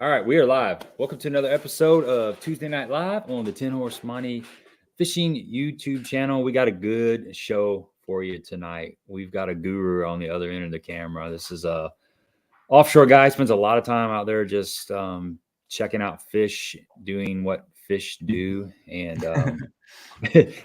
All right, we are live. Welcome to another episode of Tuesday Night Live on the 10 Horse Money Fishing YouTube channel. We got a good show for you tonight. We've got a guru on the other end of the camera. This is a offshore guy, spends a lot of time out there just checking out fish, doing what fish do. And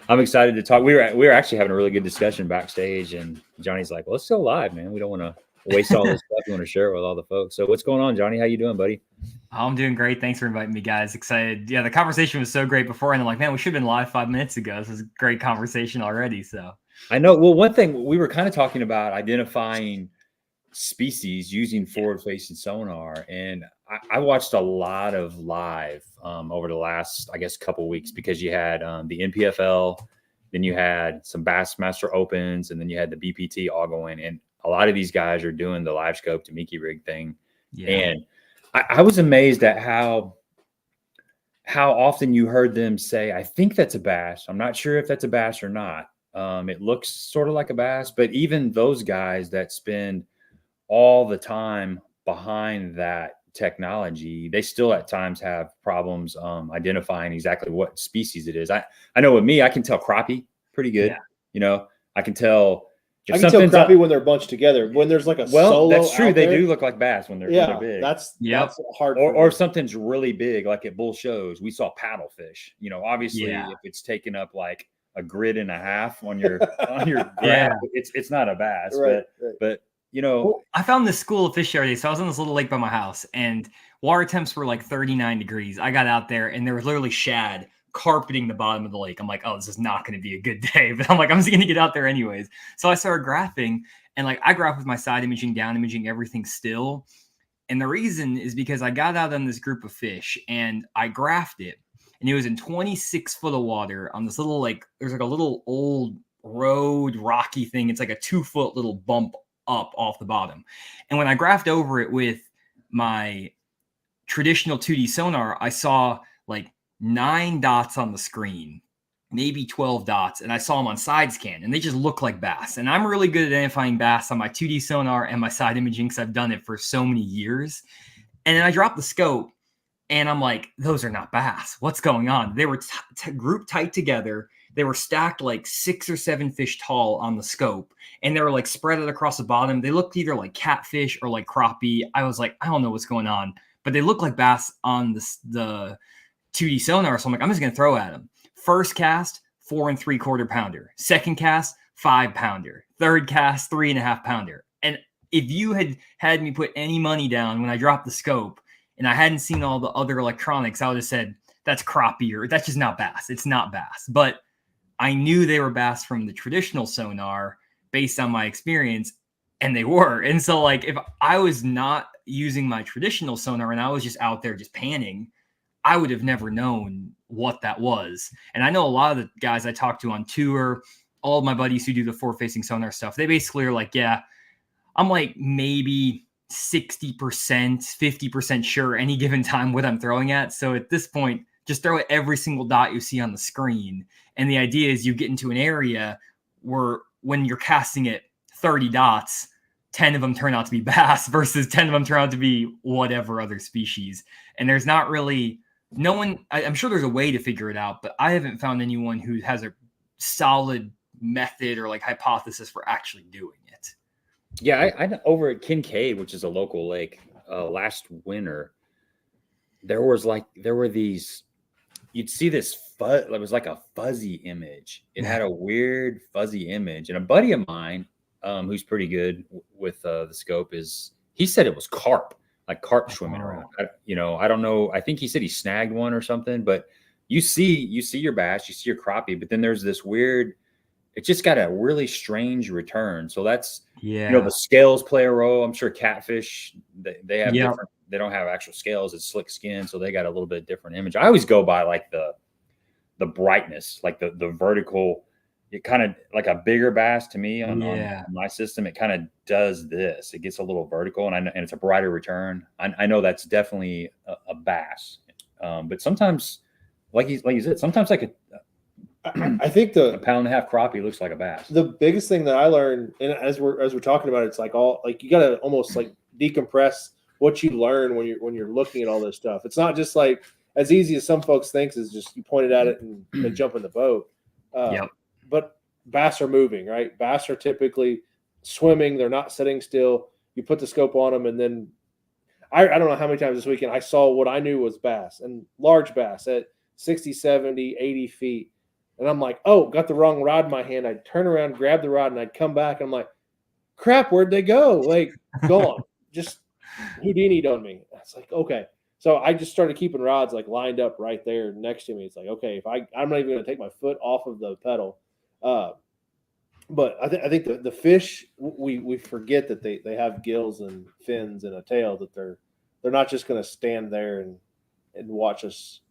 I'm excited to talk. We were actually having a really good discussion backstage, and Johnny's like, well, let's go live, man. We don't want to waste all this stuff. We want to share it with all the folks. So what's going on, Johnny? How you doing, buddy? I'm doing great. Thanks for inviting me, guys. Excited. Yeah, the conversation was so great before, and I'm like, man, we should have been live 5 minutes ago. This is a great conversation already. So I know. Well, one thing we were kind of talking about identifying species using forward-facing sonar, and I watched a lot of live over the last, I guess, couple of weeks, because you had the NPFL, then you had some Bassmaster Opens, and then you had the BPT all going. And a lot of these guys are doing the LiveScope to Mickey rig thing. Yeah. And I was amazed at how often you heard them say, I think that's a bass. I'm not sure if that's a bass or not. It looks sort of like a bass, but even those guys that spend all the time behind that technology, they still at times have problems identifying exactly what species it is. I know with me, I can tell crappie pretty good. Yeah. You know, I can tell. I can tell crappie when they're bunched together. When there's like a solo, that's true. They do look like bass when they're big. That's hard. Or if something's really big, like at bull shows, we saw paddlefish. You know, obviously, if it's taken up like a grid and a half on your graph, it's not a bass. Right, but you know, I found this school of fish the other day. So I was on this little lake by my house, and water temps were like 39 degrees. I got out there, and there was literally shad carpeting the bottom of the lake. I'm like, oh, this is not going to be a good day, but I'm like, I'm just going to get out there anyways. So I started graphing, and like I graph with my side imaging, down imaging, everything still. And the reason is because I got out on this group of fish and I graphed it, and it was in 26 foot of water on this little, like, there's like a little old road rocky thing. It's like a 2 foot little bump up off the bottom. And when I graphed over it with my traditional 2D sonar, I saw like 9 dots on the screen, maybe 12 dots, and I saw them on side scan, and they just look like bass. And I'm really good at identifying bass on my 2D sonar and my side imaging, because I've done it for so many years. And then I dropped the scope, and I'm like, those are not bass. What's going on? They were grouped tight together. They were stacked like 6 or 7 fish tall on the scope, and they were like spread out across the bottom. They looked either like catfish or like crappie. I was like, I don't know what's going on, but they look like bass on the 2D sonar. So I'm like, I'm just going to throw at them. First cast, 4 3/4 pounder. Second cast, 5 pounder. Third cast, 3.5 pounder. And if you had me put any money down when I dropped the scope and I hadn't seen all the other electronics, I would have said, that's crappie, or that's just not bass. It's not bass. But I knew they were bass from the traditional sonar based on my experience, and they were. And so like, if I was not using my traditional sonar and I was just out there just panning, I would have never known what that was. And I know a lot of the guys I talk to on tour, all of my buddies who do the forward-facing sonar stuff, they basically are like, yeah, I'm like maybe 60%, 50% sure any given time what I'm throwing at. So at this point, just throw at every single dot you see on the screen. And the idea is you get into an area where when you're casting it 30 dots, 10 of them turn out to be bass versus 10 of them turn out to be whatever other species. And there's not really... no one, I'm sure there's a way to figure it out, but I haven't found anyone who has a solid method or like hypothesis for actually doing it. Yeah, I over at Kincaid, which is a local lake, last winter, there were these, you'd see this it was like a fuzzy image. It had a weird fuzzy image, and a buddy of mine, who's pretty good with the scope, he said it was carp. Like carp swimming around. I don't know. I think he said he snagged one or something, but you see your bass, you see your crappie, but then there's this weird, it just got a really strange return. So that's, the scales play a role. I'm sure catfish, they have different, they don't have actual scales. It's slick skin. So they got a little bit different image. I always go by like the brightness, like the vertical. It kind of like a bigger bass to me on my system. It kind of does this. It gets a little vertical, and it's a brighter return. I know that's definitely a bass, but sometimes, like you said, sometimes like I think a pound and a half crappie looks like a bass. The biggest thing that I learned, and as we're talking about it, it's like you got to almost like decompress what you learn when you're looking at all this stuff. It's not just like as easy as some folks think is just you point it at it and they jump in the boat. Yep. But bass are moving, right? Bass are typically swimming. They're not sitting still. You put the scope on them, and then I don't know how many times this weekend I saw what I knew was bass, and large bass at 60, 70, 80 feet. And I'm like, oh, got the wrong rod in my hand. I'd turn around, grab the rod, and I'd come back. And I'm like, crap, where'd they go? Like, gone. Just Houdini'd on me. It's like, okay. So I just started keeping rods like lined up right there next to me. It's like, okay, if I'm not even going to take my foot off of the pedal. But I think the fish, we forget that they have gills and fins and a tail, that they're not just going to stand there and watch us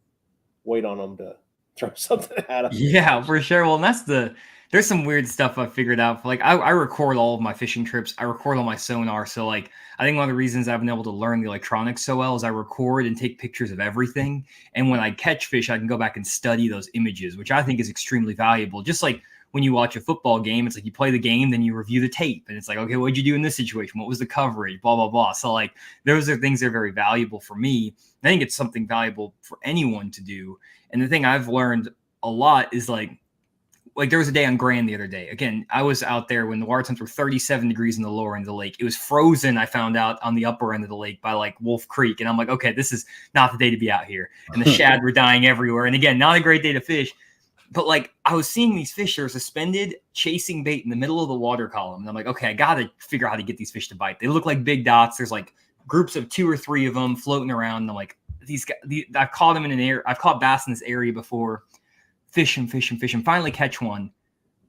wait on them to throw something at them. Yeah, for sure. Well, and there's some weird stuff I figured out. Like I record all of my fishing trips. I record all my sonar. So like, I think one of the reasons I've been able to learn the electronics so well is I record and take pictures of everything. And when I catch fish, I can go back and study those images, which I think is extremely valuable. Just like when you watch a football game, it's like you play the game, then you review the tape. And it's like, okay, what'd you do in this situation? What was the coverage? Blah, blah, blah. So like, those are things that are very valuable for me. I think it's something valuable for anyone to do. And the thing I've learned a lot is like there was a day on Grand the other day. Again, I was out there when the water temps were 37 degrees in the lower end of the lake. It was frozen, I found out, on the upper end of the lake by like Wolf Creek. And I'm like, okay, this is not the day to be out here. And the shad were dying everywhere. And again, not a great day to fish. But like I was seeing these fish that are suspended chasing bait in the middle of the water column. And I'm like, okay, I got to figure out how to get these fish to bite. They look like big dots. There's like groups of 2 or 3 of them floating around. And I'm like, these guys, I've caught them in an area. I've caught bass in this area before. Fish and finally catch one,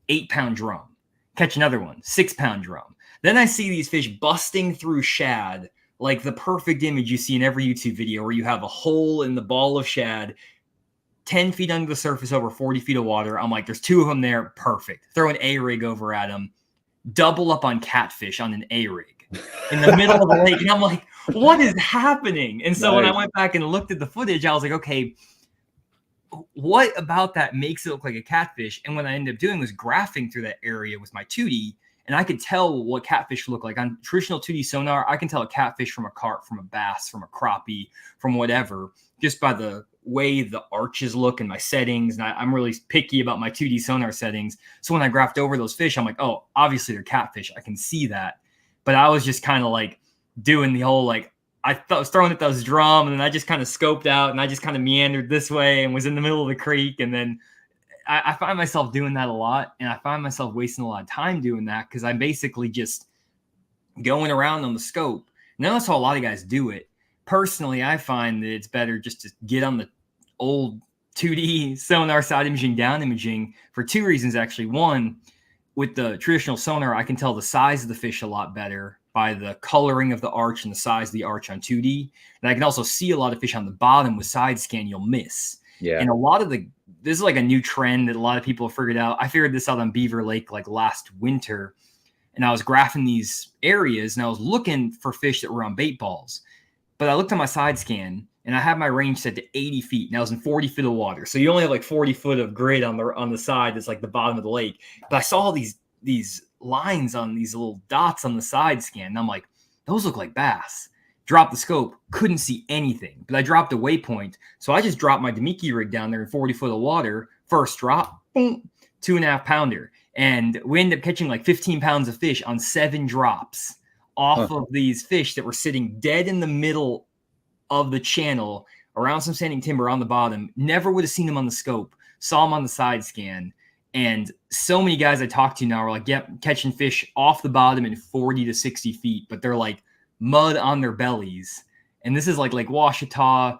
8-pound drum. Catch another one, 6-pound drum. Then I see these fish busting through shad, like the perfect image you see in every YouTube video where you have a hole in the ball of shad, 10 feet under the surface, over 40 feet of water. I'm like, there's 2 of them there. Perfect. Throw an A-rig over at them. Double up on catfish on an A-rig in the middle of the lake. And I'm like, what is happening? And so when I went back and looked at the footage, I was like, okay, what about that makes it look like a catfish? And what I ended up doing was graphing through that area with my 2D, and I could tell what catfish look like. On traditional 2D sonar, I can tell a catfish from a carp, from a bass, from a crappie, from whatever, just by the way the arches look and my settings. And I'm really picky about my 2D sonar settings. So when I graphed over those fish, I'm like, oh, obviously they're catfish. I can see that. But I was just kind of like doing the whole like, I was throwing at those drum, and then I just kind of scoped out, and I just kind of meandered this way and was in the middle of the creek. And then I find myself doing that a lot, and I find myself wasting a lot of time doing that because I'm basically just going around on the scope. And that's how a lot of guys do it. Personally, I find that it's better just to get on the old 2D sonar side imaging, down imaging, for 2 reasons, actually. One, with the traditional sonar, I can tell the size of the fish a lot better by the coloring of the arch and the size of the arch on 2D. And I can also see a lot of fish on the bottom with side scan you'll miss. Yeah. And this is like a new trend that a lot of people have figured out. I figured this out on Beaver Lake like last winter, and I was graphing these areas and I was looking for fish that were on bait balls. But I looked on my side scan and I had my range set to 80 feet, and I was in 40 feet of water. So you only have like 40 foot of grid on the side that's like the bottom of the lake. But I saw these lines on these little dots on the side scan, and I'm like, those look like bass. Dropped the scope, couldn't see anything, but I dropped a waypoint. So I just dropped my Demiki rig down there in 40 foot of water. First drop, boom, 2.5 pounder. And we ended up catching like 15 pounds of fish on 7 drops off of these fish that were sitting dead in the middle of the channel around some standing timber on the bottom. Never would have seen them on the scope. Saw them on the side scan. And so many guys I talk to now are like, yep, catching fish off the bottom in 40 to 60 feet, but they're like mud on their bellies. And this is like Washita,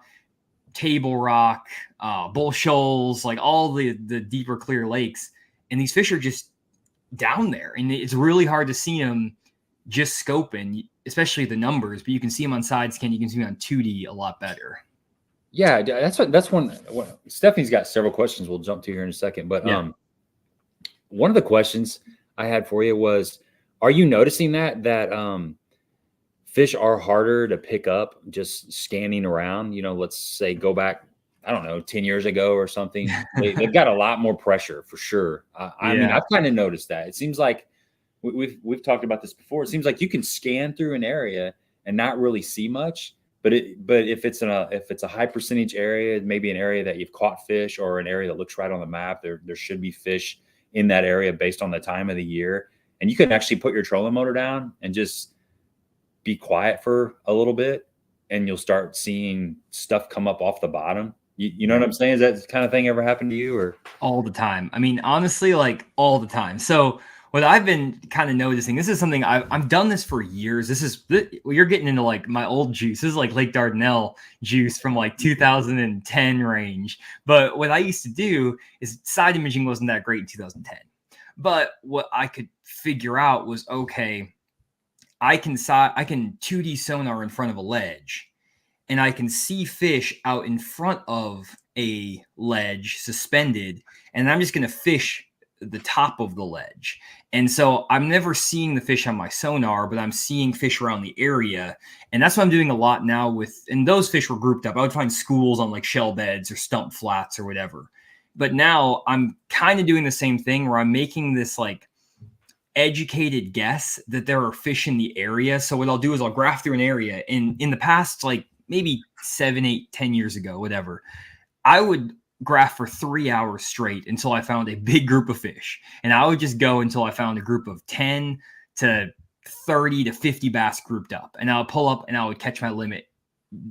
Table Rock, Bull Shoals, like all the deeper clear lakes. And these fish are just down there. And it's really hard to see them just scoping, especially the numbers, but you can see them on side scan. You can see them on 2D a lot better. Yeah, that's one. Stephanie's got several questions we'll jump to here in a second. But yeah. One of the questions I had for you was, are you noticing that fish are harder to pick up just scanning around? You know, let's say go back, I don't know, 10 years ago or something. They've got a lot more pressure for sure. I mean, I've kind of noticed that. It seems like we've talked about this before. It seems like you can scan through an area and not really see much. But if it's a high percentage area, maybe an area that you've caught fish or an area that looks right on the map, there should be fish in that area based on the time of the year. And you can actually put your trolling motor down and just be quiet for a little bit, and you'll start seeing stuff come up off the bottom. You know what I'm saying? Is that kind of thing ever happened to you? Or all the time? I mean, honestly, like all the time. So what I've been kind of noticing, this is something I've done this for years. You're getting into like my old juice. This is like Lake Dardanelle juice from like 2010 range. But what I used to do is side imaging wasn't that great in 2010. But what I could figure out was, okay, I can 2D sonar in front of a ledge, and I can see fish out in front of a ledge suspended, and I'm just going to fish the top of the ledge. And so I'm never seeing the fish on my sonar, but I'm seeing fish around the area. And that's what I'm doing a lot now and those fish were grouped up. I would find schools on like shell beds or stump flats or whatever. But now I'm kind of doing the same thing where I'm making this like educated guess that there are fish in the area. So what I'll do is I'll graph through an area. And in the past, like maybe 7, 8, 10 years ago, whatever, I would graph for 3 hours straight until I found a big group of fish. And I would just go until I found a group of 10 to 30 to 50 bass grouped up. And I would pull up and I would catch my limit.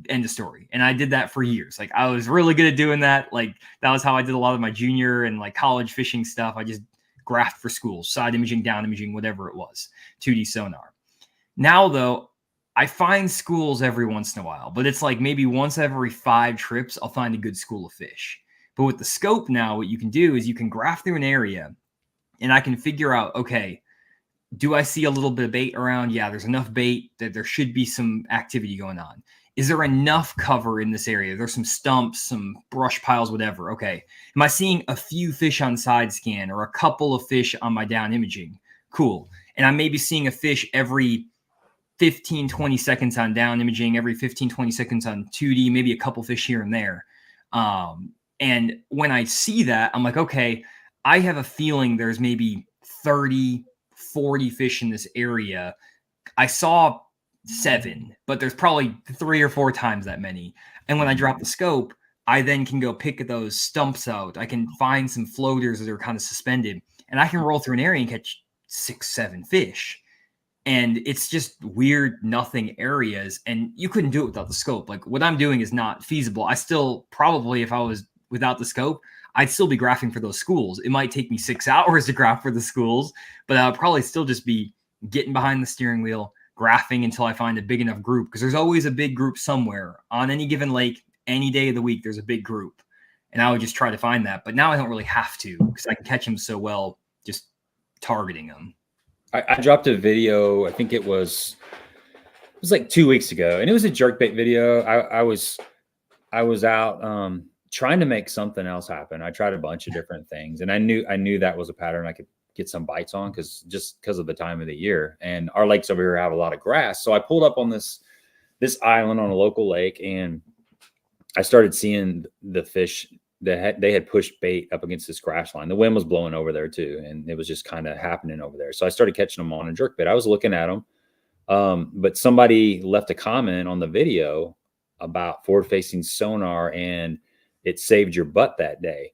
End of story. And I did that for years. Like I was really good at doing that. Like that was how I did a lot of my junior and like college fishing stuff. I just graphed for schools, side imaging, down imaging, whatever it was, 2D sonar. Now though, I find schools every once in a while, but it's like maybe once every 5 trips, I'll find a good school of fish. But with the scope now, what you can do is you can graph through an area and I can figure out, okay, do I see a little bit of bait around? Yeah, there's enough bait that there should be some activity going on. Is there enough cover in this area? There's some stumps, some brush piles, whatever. Okay. Am I seeing a few fish on side scan or a couple of fish on my down imaging? Cool. And I may be seeing a fish every 15, 20 seconds on down imaging, every 15, 20 seconds on 2D, maybe a couple fish here and there. And when I see that, I'm like, okay, I have a feeling there's maybe 30, 40 fish in this area. I saw 7, but there's probably 3 or 4 times that many. And when I drop the scope, I then can go pick those stumps out. I can find some floaters that are kind of suspended, and I can roll through an area and catch 6, 7 fish. And it's just weird, nothing areas. And you couldn't do it without the scope. Like what I'm doing is not feasible. I still probably, if I was without the scope, I'd still be graphing for those schools. It might take me 6 hours to graph for the schools, but I would probably still just be getting behind the steering wheel, graphing until I find a big enough group, because there's always a big group somewhere on any given lake, any day of the week, there's a big group. And I would just try to find that. But now I don't really have to because I can catch them so well just targeting them. I dropped a video, I think it was like 2 weeks ago, and it was a jerkbait video. I was out trying to make something else happen. I tried a bunch of different things, and I knew that was a pattern I could get some bites on because of the time of the year. And our lakes over here have a lot of grass. So I pulled up on this island on a local lake, and I started seeing the fish that they had pushed bait up against this grass line. The wind was blowing over there too, and it was just kind of happening over there. So I started catching them on a jerkbait. I was looking at them, but somebody left a comment on the video about forward-facing sonar, and it saved your butt that day.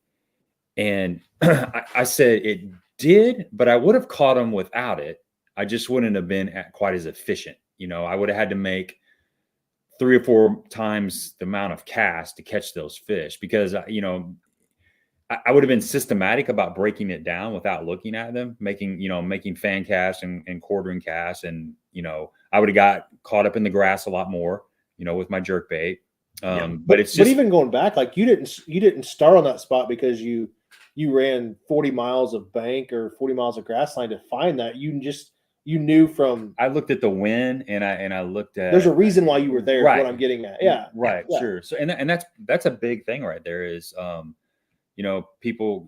And I said it did, but I would have caught them without it. I just wouldn't have been quite as efficient. You know, I would have had to make 3 or 4 times the amount of cast to catch those fish, because, you know, I would have been systematic about breaking it down without looking at them, making fan casts and quartering casts. And, you know, I would have got caught up in the grass a lot more, you know, with my jerkbait. But it's just, but even going back, like you didn't start on that spot because you ran 40 miles of bank or 40 miles of grass line to find that. You knew from. I looked at the wind, and I looked at. There's a reason why you were there. Right. What I'm getting at, yeah, right, yeah. Sure. So and that's a big thing right there. Is you know,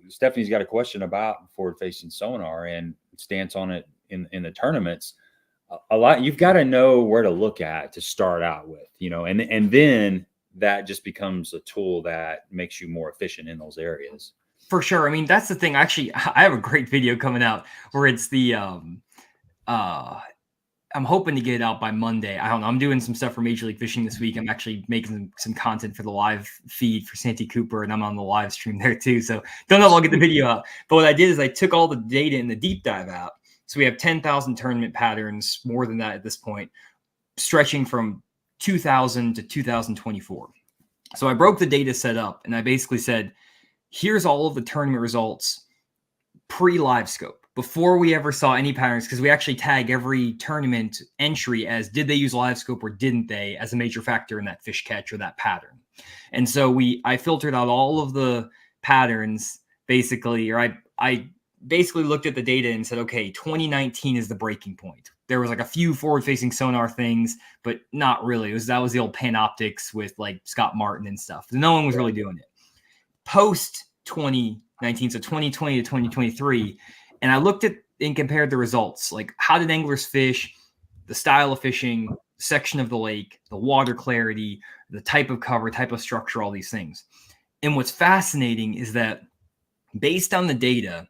Stephanie's got a question about forward-facing sonar and stance on it in the tournaments. A lot, you've got to know where to look at to start out with, you know, and then that just becomes a tool that makes you more efficient in those areas. For sure. I mean, that's the thing. Actually, I have a great video coming out where it's the I'm hoping to get it out by Monday. I don't know. I'm doing some stuff for Major League Fishing this week. I'm actually making some content for the live feed for Santee Cooper, and I'm on the live stream there too. So don't know if I'll get the video out. But what I did is I took all the data in the deep dive out. So we have 10,000 tournament patterns, more than that at this point, stretching from 2000 to 2024. So I broke the data set up, and I basically said, here's all of the tournament results pre-LiveScope, before we ever saw any patterns, because we actually tag every tournament entry as did they use LiveScope or didn't they as a major factor in that fish catch or that pattern. And so I filtered out all of the patterns basically, or I basically looked at the data and said, okay, 2019 is the breaking point. There was like a few forward-facing sonar things, but not really. That was the old Panoptics with like Scott Martin and stuff. No one was really doing it. Post 2019, so 2020 to 2023, and I looked at and compared the results. Like, how did anglers fish, the style of fishing, section of the lake, the water clarity, the type of cover, type of structure, all these things. And what's fascinating is that based on the data,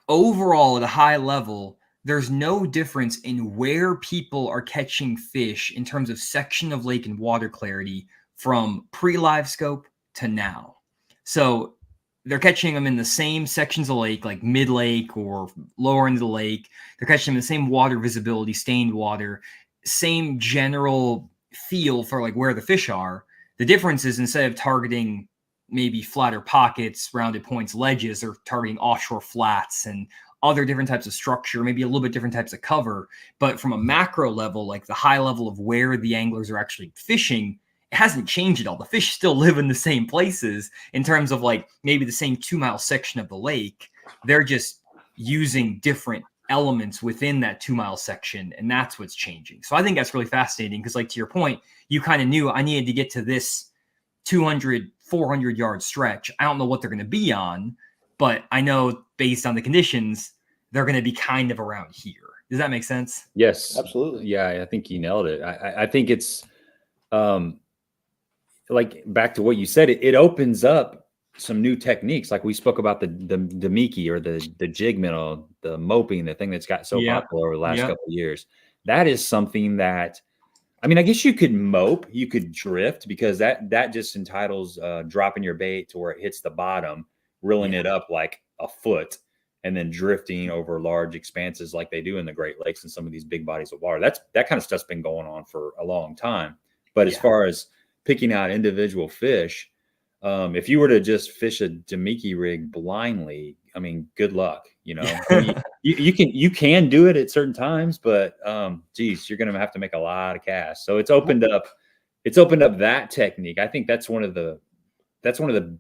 overall at a high level, there's no difference in where people are catching fish in terms of section of lake and water clarity from pre-LiveScope to now. So they're catching them in the same sections of lake, like mid-lake or lower end of the lake. They're catching them in the same water visibility, stained water, same general feel for like where the fish are. The difference is instead of targeting maybe flatter pockets, rounded points, ledges, they're targeting offshore flats and other different types of structure, maybe a little bit different types of cover. But from a macro level, like the high level of where the anglers are actually fishing, it hasn't changed at all. The fish still live in the same places in terms of like maybe the same 2-mile section of the lake. They're just using different elements within that 2-mile section, and that's what's changing. So I think that's really fascinating because, like, to your point, you kind of knew I needed to get to this 200, 400 yard stretch. I don't know what they're going to be on, but I know based on the conditions, they're going to be kind of around here. Does that make sense? Yes, absolutely. Yeah, I think you nailed it. I think it's like back to what you said, it opens up some new techniques. Like we spoke about the Mickey or the jig minnow, the moping, the thing that's got so popular over the last couple of years. That is something that, I mean, I guess you could mope, you could drift, because that just entitles dropping your bait to where it hits the bottom, reeling it up like a foot, and then drifting over large expanses like they do in the Great Lakes and some of these big bodies of water. That kind of stuff's been going on for a long time. But as far as picking out individual fish, if you were to just fish a Demiki rig blindly, I mean, good luck. You know, I mean, you can do it at certain times, but geez, you're going to have to make a lot of casts. So it's opened up that technique. I think that's one of the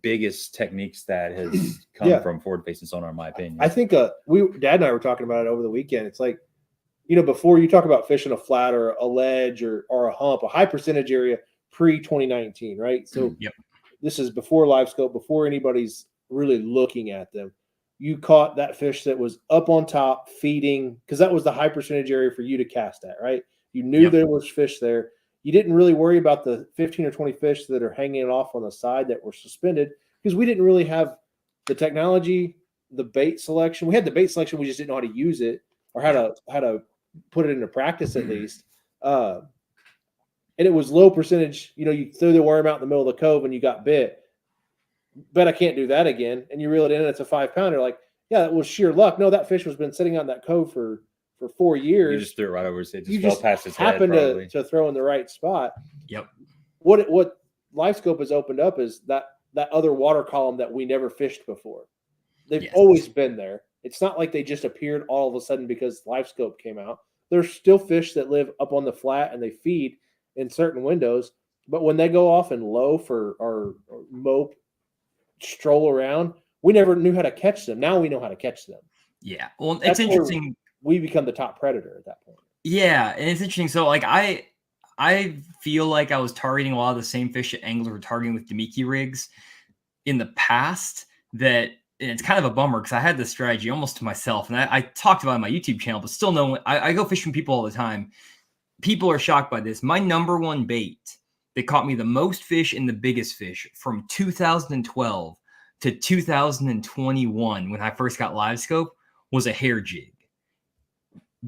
biggest techniques that has come from forward-facing sonar, in my opinion. I think Dad and I were talking about it over the weekend. It's like, you know, before you talk about fishing a flat or a ledge or a hump, a high percentage area pre-2019, right? So this is before LiveScope, before anybody's really looking at them. You caught that fish that was up on top feeding, because that was the high percentage area for you to cast at, right? You knew there was fish there. You didn't really worry about the 15 or 20 fish that are hanging off on the side that were suspended, because we didn't really have the technology, the bait selection. We had the bait selection, we just didn't know how to use it or how to put it into practice at least. And it was low percentage. You know, you threw the worm out in the middle of the cove and you got bit. Bet I can't do that again. And you reel it in and it's a 5-pounder. Like, yeah, that was sheer luck. No, that fish was been sitting on that cove for 4 years. You just threw it right over his head. Just fell past his head. Happened to throw in the right spot. Yep. What LiveScope has opened up is that other water column that we never fished before. They've always been there. It's not like they just appeared all of a sudden because LiveScope came out. There's still fish that live up on the flat and they feed in certain windows. But when they go off and loaf or mope, stroll around, we never knew how to catch them. Now we know how to catch them. Yeah. Well, it's interesting. We become the top predator at that point. Yeah. And it's interesting. So like I feel like I was targeting a lot of the same fish that anglers were targeting with Demiki rigs in the past, and it's kind of a bummer because I had this strategy almost to myself. And I talked about it on my YouTube channel, but still I go fishing with people all the time. People are shocked by this. My number one bait that caught me the most fish and the biggest fish from 2012 to 2021 when I first got LiveScope was a hair jig.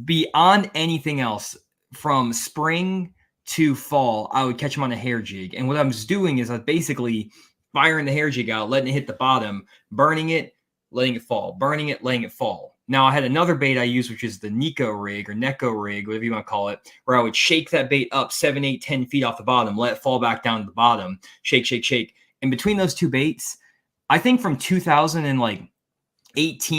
Beyond anything else, from spring to fall, I would catch them on a hair jig. And what I was doing is I was basically firing the hair jig out, letting it hit the bottom, burning it, letting it fall, burning it, letting it fall. Now I had another bait I used, which is the Nico rig or Neko rig, whatever you want to call it, where I would shake that bait up 7, 8, 10 feet off the bottom, let it fall back down to the bottom, shake, shake, shake. And between those two baits, I think from 2018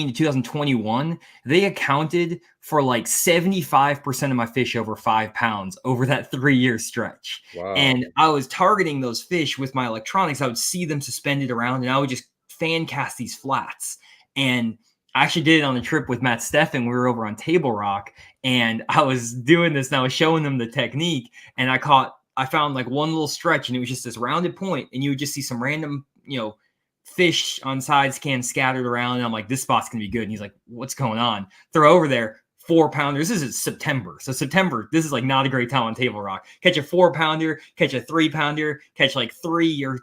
to 2021, they accounted for like 75% of my fish over 5 pounds over that 3-year stretch. Wow. And I was targeting those fish with my electronics. I would see them suspended around and I would just fan cast these flats. And I actually did it on a trip with Matt Steffen. We were over on Table Rock and I was doing this and I was showing them the technique. And I found like one little stretch and it was just this rounded point and you would just see some random, fish on side scans scattered around. And I'm like, this spot's going to be good. And he's like, what's going on? Throw over there, 4-pounders. This is September. So September, this is like not a great time on Table Rock. Catch a 4-pounder, catch a 3-pounder, catch like 3 or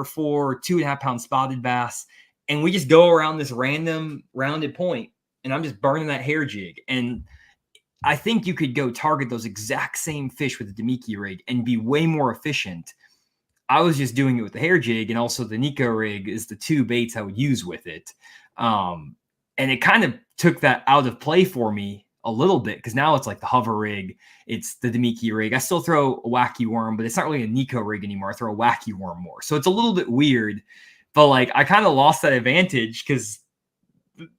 4, 2.5-pound spotted bass. And we just go around this random rounded point and I'm just burning that hair jig. And I think you could go target those exact same fish with a Demiki rig and be way more efficient. I was just doing it with the hair jig and also the Nico rig is the 2 baits I would use with it. And it kind of took that out of play for me a little bit because now it's like the hover rig. It's the Demiki rig. I still throw a wacky worm, but it's not really a Nico rig anymore. I throw a wacky worm more. So it's a little bit weird, but like I kind of lost that advantage because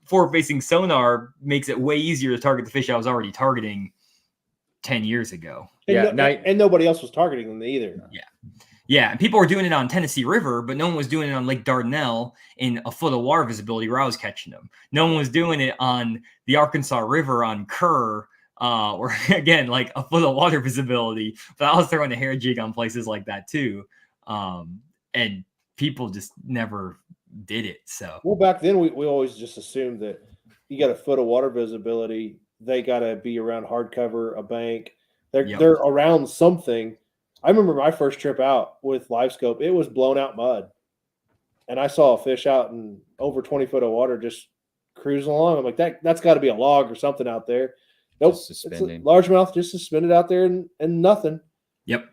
forward-facing sonar makes it way easier to target the fish I was already targeting 10 years ago. And, and nobody else was targeting them either. Yeah, and people were doing it on Tennessee River, but no one was doing it on Lake Dardanelle in a foot of water visibility where I was catching them. No one was doing it on the Arkansas River on Kerr, or again, like a foot of water visibility. But I was throwing a hair jig on places like that too. And people just never did it. So, well, back then we always just assumed that you got a foot of water visibility. They got to be around hardcover, a bank. They're around something. I remember my first trip out with LiveScope. It was blown out mud. And I saw a fish out in over 20 foot of water just cruising along. I'm like, that's got to be a log or something out there. Nope. It's a largemouth just suspended out there and nothing. Yep.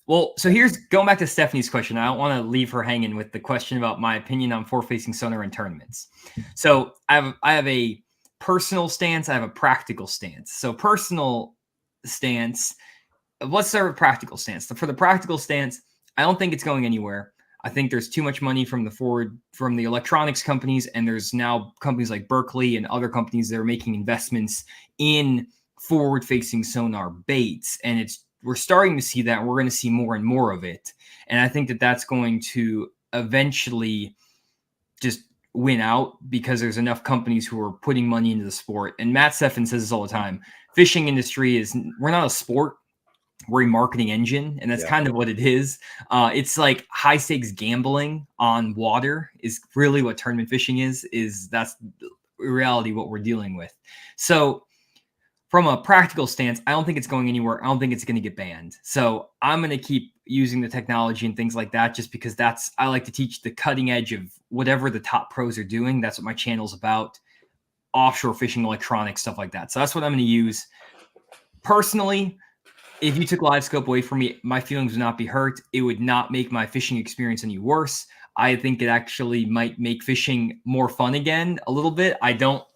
Well, so here's going back to Stephanie's question. I don't want to leave her hanging with the question about my opinion on forward-facing sonar in tournaments. So I have a personal stance. I have a practical stance. So personal stance, let's start with practical stance. So for the practical stance, I don't think it's going anywhere. I think there's too much money from the electronics companies, and there's now companies like Berkeley and other companies that are making investments in forward-facing sonar baits, and we're starting to see that. We're going to see more and more of it, and I think that that's going to eventually just win out because there's enough companies who are putting money into the sport. And Matt Steffen says this all the time: fishing industry we're not a sport. We're a marketing engine, and that's kind of what it is. It's like high stakes gambling on water is really what tournament fishing is that's in reality what we're dealing with. So from a practical stance, I don't think it's going anywhere. I don't think it's going to get banned. So I'm going to keep using the technology and things like that just because I like to teach the cutting edge of whatever the top pros are doing. That's what my channel's about. Offshore fishing, electronics, stuff like that. So that's what I'm going to use. Personally, if you took LiveScope away from me, my feelings would not be hurt. It would not make my fishing experience any worse. I think it actually might make fishing more fun again a little bit. I don't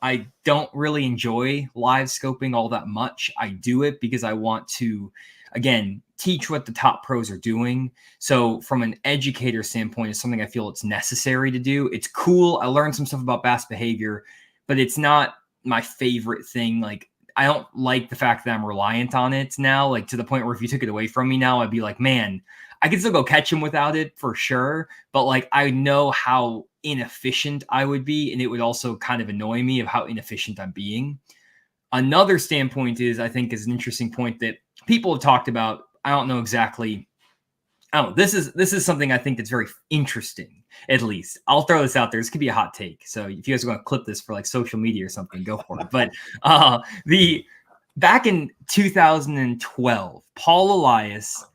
really enjoy LiveScoping all that much. I do it because I want to, again, teach what the top pros are doing. So from an educator standpoint, it's something I feel it's necessary to do. It's cool. I learned some stuff about bass behavior, but it's not my favorite thing. Like, I don't like the fact that I'm reliant on it now, like to the point where if you took it away from me now, I'd be like, man, I could still go catch him without it for sure. But like, I know how inefficient I would be. And it would also kind of annoy me of how inefficient I'm being. Another standpoint I think is an interesting point that people have talked about. I don't know exactly. This is something I think that's very interesting. At least I'll throw this out there. This could be a hot take. So if you guys are going to clip this for like social media or something, go for it. But back in 2012, Paul Elias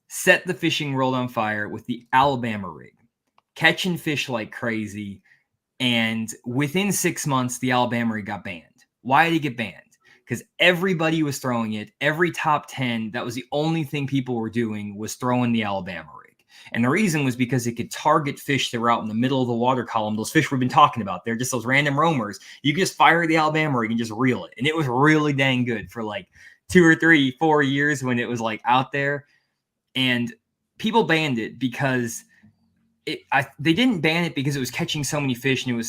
set the fishing world on fire with the Alabama rig, catching fish like crazy. And within 6 months, the Alabama rig got banned. Why did it get banned? because everybody was throwing it. Every top 10, that was the only thing people were doing, was throwing the Alabama rig. And the reason was because it could target fish that were out in the middle of the water column. Those fish we've been talking about, they're just those random roamers. You could just fire the Alabama rig and just reel it. And it was really dang good for like 2 or 3, 4 years when it was like out there. And people banned it because they didn't ban it because it was catching so many fish, and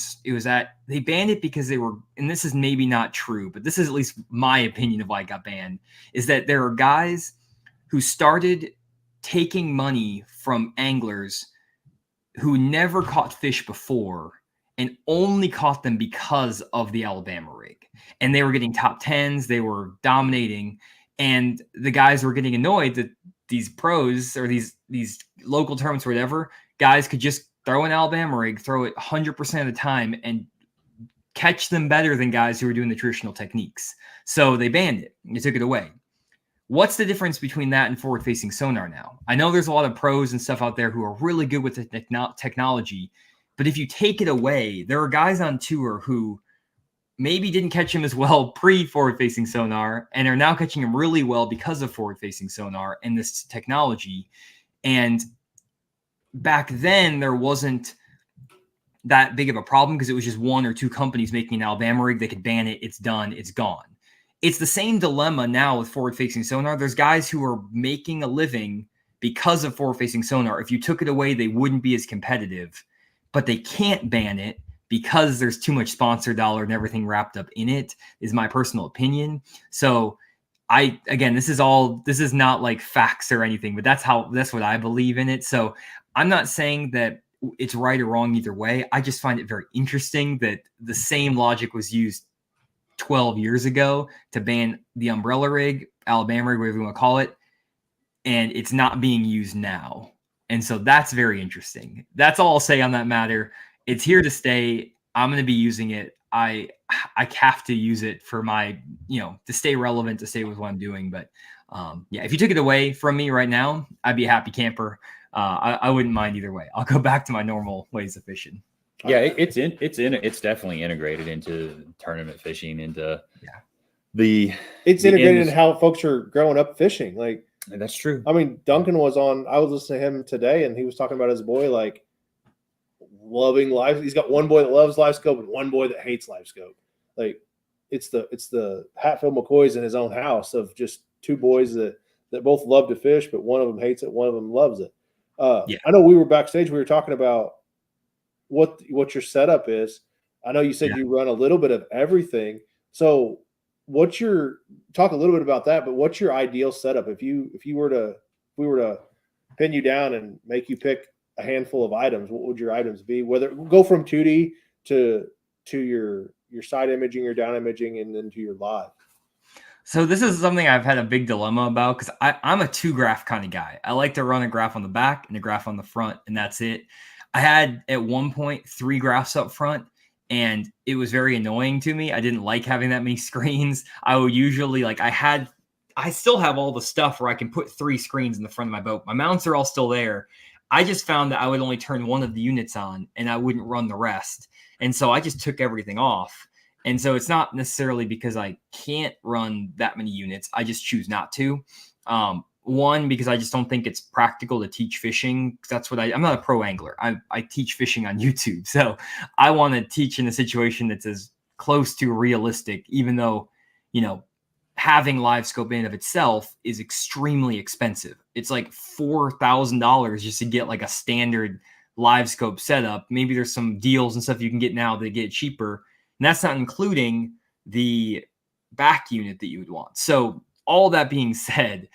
they banned it because they were, and this is maybe not true, but this is at least my opinion of why it got banned, is that there are guys who started taking money from anglers who never caught fish before and only caught them because of the Alabama rig. And they were getting top 10s, they were dominating, and the guys were getting annoyed that these pros or these local tournaments or whatever, guys could just throw an Alabama rig, throw it 100% of the time, and catch them better than guys who were doing the traditional techniques. So they banned it. They took it away. What's the difference between that and forward-facing sonar now? I know there's a lot of pros and stuff out there who are really good with the technology, but if you take it away, there are guys on tour who maybe didn't catch him as well pre-forward-facing sonar and are now catching him really well because of forward-facing sonar and this technology. And back then, there wasn't that big of a problem because it was just 1 or 2 companies making an Alabama rig. They could ban it. It's done. It's gone. It's the same dilemma now with forward-facing sonar. There's guys who are making a living because of forward-facing sonar. If you took it away, they wouldn't be as competitive, but they can't ban it because there's too much sponsor dollar and everything wrapped up in it, is my personal opinion. So this is not like facts or anything, but that's what I believe in it. So I'm not saying that it's right or wrong either way. I just find it very interesting that the same logic was used 12 years ago to ban the umbrella rig, Alabama rig, whatever you want to call it, and it's not being used now. And so that's very interesting. That's all I'll say on that matter. It's here to stay. I'm going to be using it. I have to use it for my, to stay relevant, to stay with what I'm doing. But if you took it away from me right now, I'd be a happy camper. I wouldn't mind either way. I'll go back to my normal ways of fishing. Yeah, it's definitely integrated into tournament fishing, into it's integrated in how folks are growing up fishing. Like, that's true. I mean, Duncan was on. I was listening to him today, and he was talking about his boy like loving live. He's got one boy that loves LiveScope and one boy that hates LiveScope. Like, it's the Hatfield McCoys in his own house of just 2 boys that both love to fish, but one of them hates it, one of them loves it. I know we were backstage. We were talking about what your setup is. I know you said you run a little bit of everything. So talk a little bit about that, but what's your ideal setup? If we were to pin you down and make you pick a handful of items, what would your items be? Whether go from 2D to your side imaging, your down imaging, and then to your live. So this is something I've had a big dilemma about because I'm a 2 graph kind of guy. I like to run a graph on the back and a graph on the front, and that's it. I had at one point 3 graphs up front, and it was very annoying to me. I didn't like having that many screens. I would usually I still have all the stuff where I can put 3 screens in the front of my boat. My mounts are all still there. I just found that I would only turn one of the units on and I wouldn't run the rest. And so I just took everything off. And so it's not necessarily because I can't run that many units. I just choose not to. One, because I just don't think it's practical to teach fishing. That's what I'm not a pro angler. I teach fishing on YouTube. So I want to teach in a situation that's as close to realistic, even though, having LiveScope in and of itself is extremely expensive. It's like $4,000 just to get like a standard LiveScope setup. Maybe there's some deals and stuff you can get now that get it cheaper. And that's not including the back unit that you would want. So all that being said,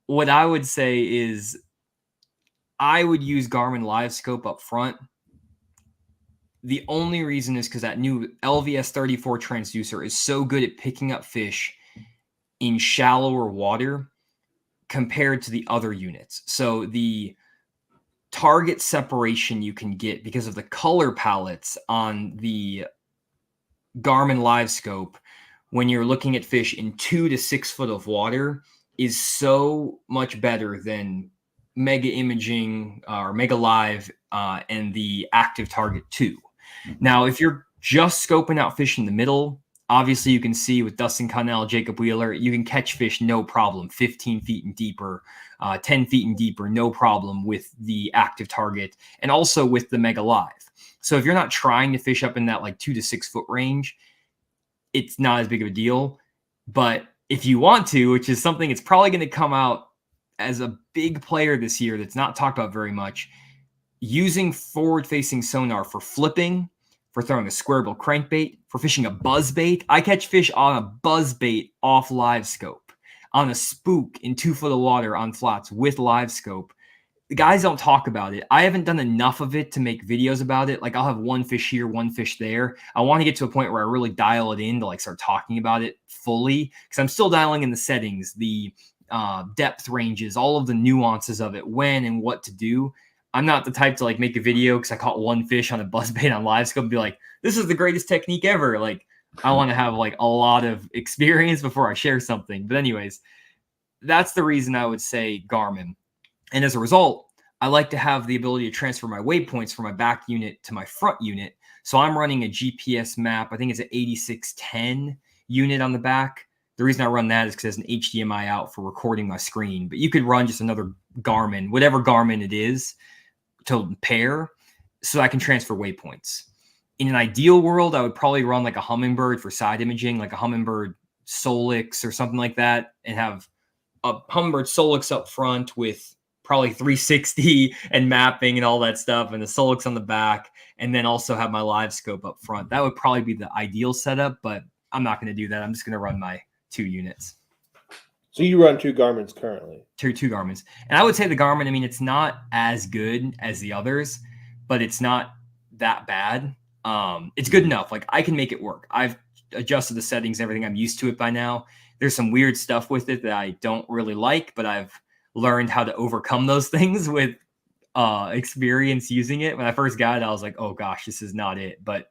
what I would say is I would use Garmin LiveScope up front. The only reason is because that new LVS 34 transducer is so good at picking up fish in shallower water compared to the other units. So the target separation you can get because of the color palettes on the Garmin LiveScope when you're looking at fish in 2 to 6 foot of water is so much better than Mega Imaging or Mega Live and the Active Target 2. Now, if you're just scoping out fish in the middle, Obviously, you can see with Dustin Connell, Jacob Wheeler, you can catch fish no problem, 15 feet and deeper, 10 feet and deeper, no problem with the active target, and also with the Mega Live. So if you're not trying to fish up in that like 2 to 6 foot range, it's not as big of a deal. But if you want to, which is something it's probably going to come out as a big player this year that's not talked about very much, using forward-facing sonar for flipping, for throwing a square bill crankbait, for fishing a buzz bait. I catch fish on a buzz bait off LiveScope, on a spook in 2 foot of water on flats with LiveScope. The guys don't talk about it. I haven't done enough of it to make videos about it. Like I'll have one fish here, one fish there. I want to get to a point where I really dial it in to like start talking about it fully, because I'm still dialing in the settings, the depth ranges, all of the nuances of it, when and what to do. I'm not the type to like make a video because I caught one fish on a buzzbait on LiveScope and be like, this is the greatest technique ever. Like I want to have like a lot of experience before I share something. But anyways, that's the reason I would say Garmin. And as a result, I like to have the ability to transfer my waypoints from my back unit to my front unit. So I'm running a GPS map. I think it's an 8610 unit on the back. The reason I run that is because it's an HDMI out for recording my screen. But you could run just another Garmin, whatever Garmin it is, to pair, so I can transfer waypoints. In an ideal world, I would probably run like a Humminbird for side imaging, like a Humminbird Solix or something like that, and have a Humminbird Solix up front with probably 360 and mapping and all that stuff, and the Solix on the back, and then also have my LiveScope up front. That would probably be the ideal setup, but I'm not going to do that. I'm just going to run my 2 units. So you run 2 Garmins currently? Two Garmins. And I would say the Garmin, I mean, it's not as good as the others, but it's not that bad. It's good enough. Like I can make it work. I've adjusted the settings and everything. I'm used to it by now. There's some weird stuff with it that I don't really like, but I've learned how to overcome those things with experience using it. When I first got it, I was like, oh gosh, this is not it. But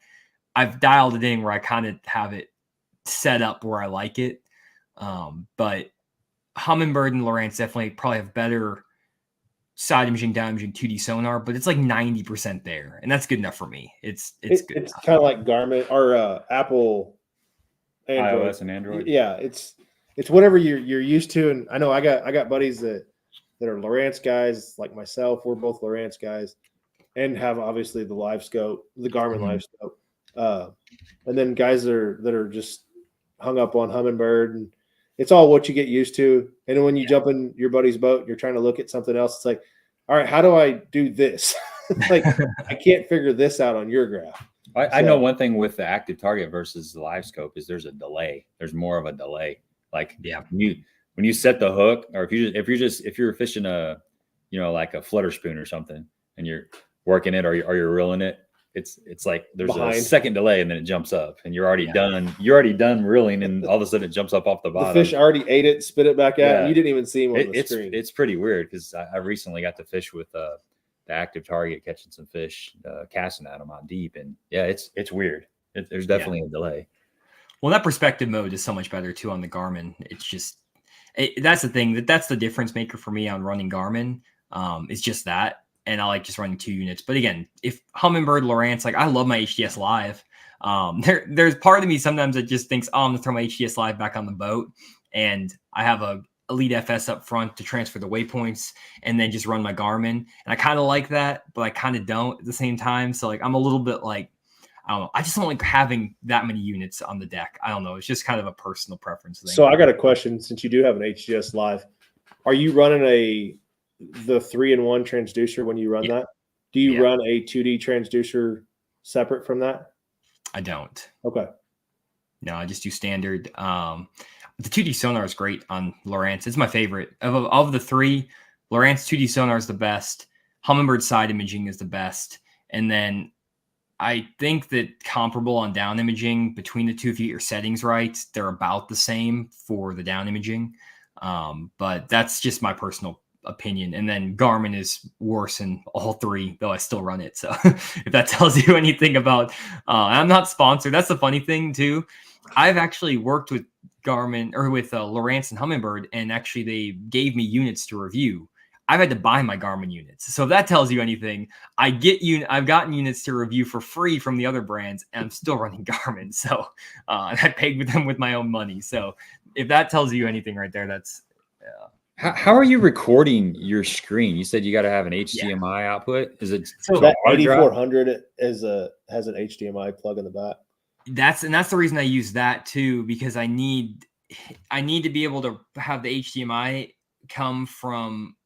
I've dialed it in where I kind of have it set up where I like it. But Humminbird and Lowrance definitely probably have better side imaging, down imaging, 2D sonar, but it's like 90% there, and that's good enough for me. It's good. It's kind of like Garmin or Apple, Android. iOS and Android. Yeah, it's whatever you're used to. And I know I got buddies that are Lowrance guys like myself. We're both Lowrance guys, and have obviously the LiveScope, the Garmin LiveScope, and then guys that are just hung up on Humminbird. And it's all what you get used to. And then when you jump in your buddy's boat and you're trying to look at something else, it's like, all right, how do I do this? Like, I can't figure this out on your graph. I know one thing with the active target versus the LiveScope is there's a delay. There's more of a delay. Like when you set the hook, or if you're fishing a, like a flutter spoon or something, and you're working it or you're reeling it, it's like there's a second delay and then it jumps up and you're already done. You're already done reeling, and all of a sudden it jumps up off the bottom. The fish already ate it, spit it back out. And you didn't even see him on the screen. It's pretty weird because I recently got to fish with the active target, catching some fish, casting at them out deep, and it's weird. There's definitely a delay. Well, that perspective mode is so much better too on the Garmin. It's just that's the thing that's the difference maker for me on running Garmin. It's just that. And I like just running 2 units. But again, if Humminbird, Lowrance, like I love my HDS Live. There's part of me sometimes that just thinks, I'm gonna throw my HDS Live back on the boat, and I have a Elite FS up front to transfer the waypoints, and then just run my Garmin. And I kind of like that, but I kind of don't at the same time. So like I'm a little bit like, I don't know. I just don't like having that many units on the deck. I don't know. It's just kind of a personal preference thing. So I got a question. Since you do have an HDS Live, are you running the 3-in-1 transducer when you run that? Do you run a 2D transducer separate from that? I don't. Okay. No, I just do standard. The 2D sonar is great on Lowrance. It's my favorite. Of the 3, Lowrance 2D sonar is the best. Humminbird side imaging is the best. And then I think that comparable on down imaging between the two, if you get your settings right, they're about the same for the down imaging. But that's just my personal opinion. And then Garmin is worse in all 3, though I still run it. So if that tells you anything about, I'm not sponsored. That's the funny thing too. I've actually worked with Garmin or with Lowrance and Humminbird, and actually they gave me units to review. I've had to buy my Garmin units. So if that tells you anything, I've gotten units to review for free from the other brands, and I'm still running Garmin. So I paid with them with my own money. So if that tells you anything right there, that's How are you recording your screen? You said you got to have an HDMI output. Is it so that 8400 has an HDMI plug in the back? That's the reason I use that too, because I need to be able to have the HDMI come from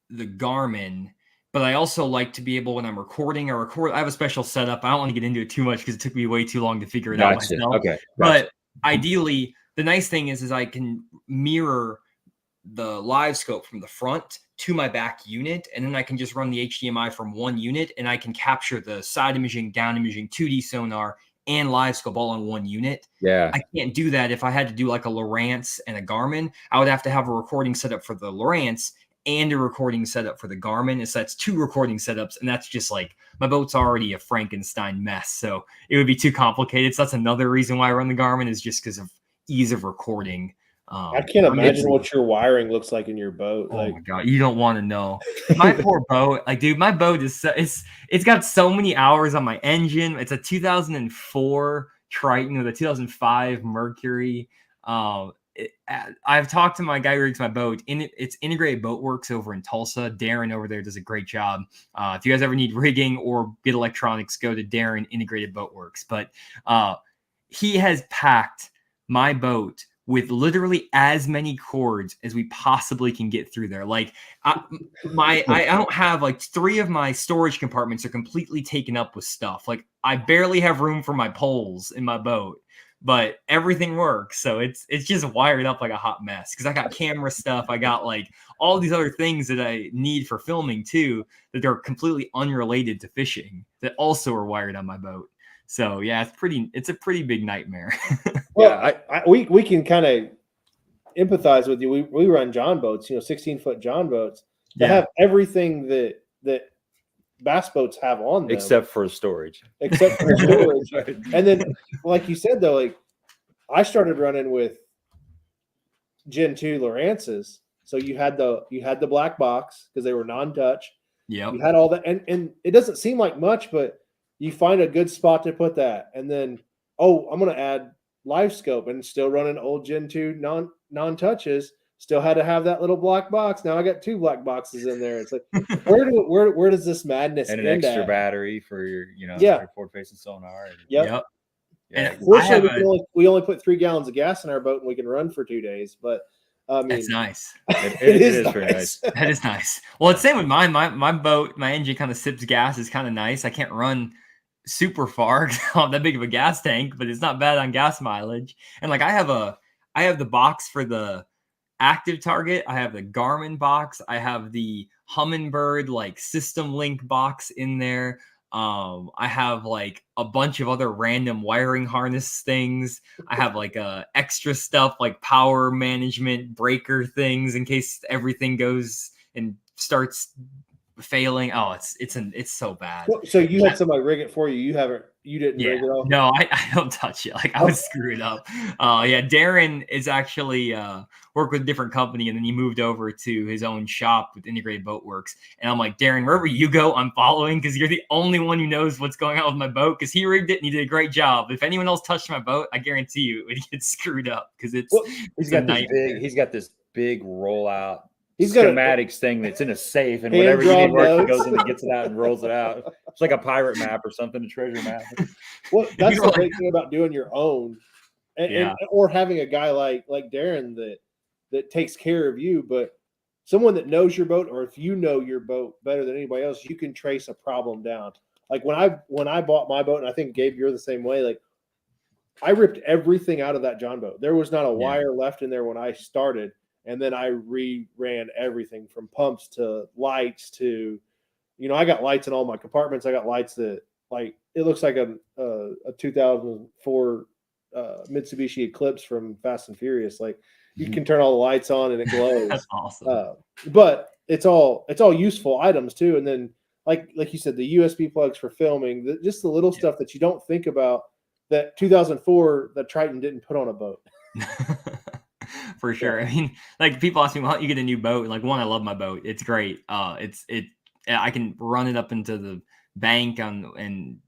the Garmin, but I also like to be able, when I'm recording, I have a special setup. I don't want to get into it too much because it took me way too long to figure it out myself. Okay. Gotcha. But ideally, the nice thing is I can mirror the LiveScope from the front to my back unit, and then I can just run the HDMI from one unit, and I can capture the side imaging, down imaging, 2D sonar, and LiveScope all on one unit. Yeah. I can't do that if I had to do like a Lowrance and a Garmin. I would have to have a recording setup for the Lowrance and a recording setup for the Garmin. So that's 2 recording setups, and that's just like, my boat's already a Frankenstein mess, so it would be too complicated. So that's another reason why I run the Garmin, is just because of ease of recording. I can't imagine what your wiring looks like in your boat. Oh my God, you don't want to know. My poor boat, like, dude, my boat is it's got so many hours on my engine. It's a 2004 Triton with a 2005 Mercury. I've talked to my guy who rigs my boat. It's Integrated Boat Works over in Tulsa. Darren over there does a great job. If you guys ever need rigging or get electronics, go to Darren Integrated Boat Works. But he has packed my boat with literally as many cords as we possibly can get through there. Like I don't have, like, 3 of my storage compartments are completely taken up with stuff. Like I barely have room for my poles in my boat, but everything works. So it's just wired up like a hot mess, because I got camera stuff. I got like all these other things that I need for filming too, that are completely unrelated to fishing, that also are wired on my boat. So yeah, it's a pretty big nightmare. Well, we can kind of empathize with you. We run John boats, 16-foot John boats that have everything that bass boats have on them, except for storage. And then, like you said, though, like I started running with Gen 2 Lowrances, so you had the black box because they were non-touch. Yeah, you had all that, and it doesn't seem like much, but you find a good spot to put that, and then I'm going to add LiveScope, and still running old Gen 2 non-touches. Still had to have that little black box. Now I got 2 black boxes in there. It's like, where does this madness and an end extra at? battery for your your forward-facing sonar. Yep. And fortunately, we only put 3 gallons of gas in our boat, and we can run for 2 days. But I mean, that's nice. It is pretty nice. That is nice. Well, it's the same with mine. My boat, my engine kind of sips gas. Is kind of nice. I can't run super far because I don't have that big of a gas tank, but it's not bad on gas mileage. And like I have the box for the active target. I have the Garmin box. I have the Humminbird like system link box in there. I have like a bunch of other random wiring harness things. I have like extra stuff like power management breaker things in case everything goes and starts failing. Oh, it's so bad. So you had somebody rig it for you. You didn't rig it all? No, I don't touch it. Like I would screw it up. Darren is actually worked with a different company, and then he moved over to his own shop with Integrated Boat Works. And I'm like, Darren, wherever you go, I'm following, because you're the only one who knows what's going on with my boat, because he rigged it and he did a great job. If anyone else touched my boat, I guarantee you it would get screwed up, because he's got this big rollout. He's got schematics thing that's in a safe, and whatever you need work, he goes in and gets it out and rolls it out. It's like a pirate map or something, a treasure map. Well, that's the great thing about doing your own, or having a guy like Darren that takes care of you, but someone that knows your boat, or if you know your boat better than anybody else, you can trace a problem down. Like when I bought my boat, and I think Gabe, you're the same way. Like I ripped everything out of that John boat. There was not a wire left in there when I started. And then I ran everything from pumps to lights to, I got lights in all my compartments. I got lights that, like, it looks like a 2004 Mitsubishi Eclipse from Fast and Furious. Like, you can turn all the lights on and it glows. That's awesome. But it's all useful items too. And then, like you said, the USB plugs for filming, just the little stuff that you don't think about that 2004 that Triton didn't put on a boat. for sure. I mean, like people ask me, why don't you get a new boat? And like, one, I love my boat. It's great. I can run it up into the bank and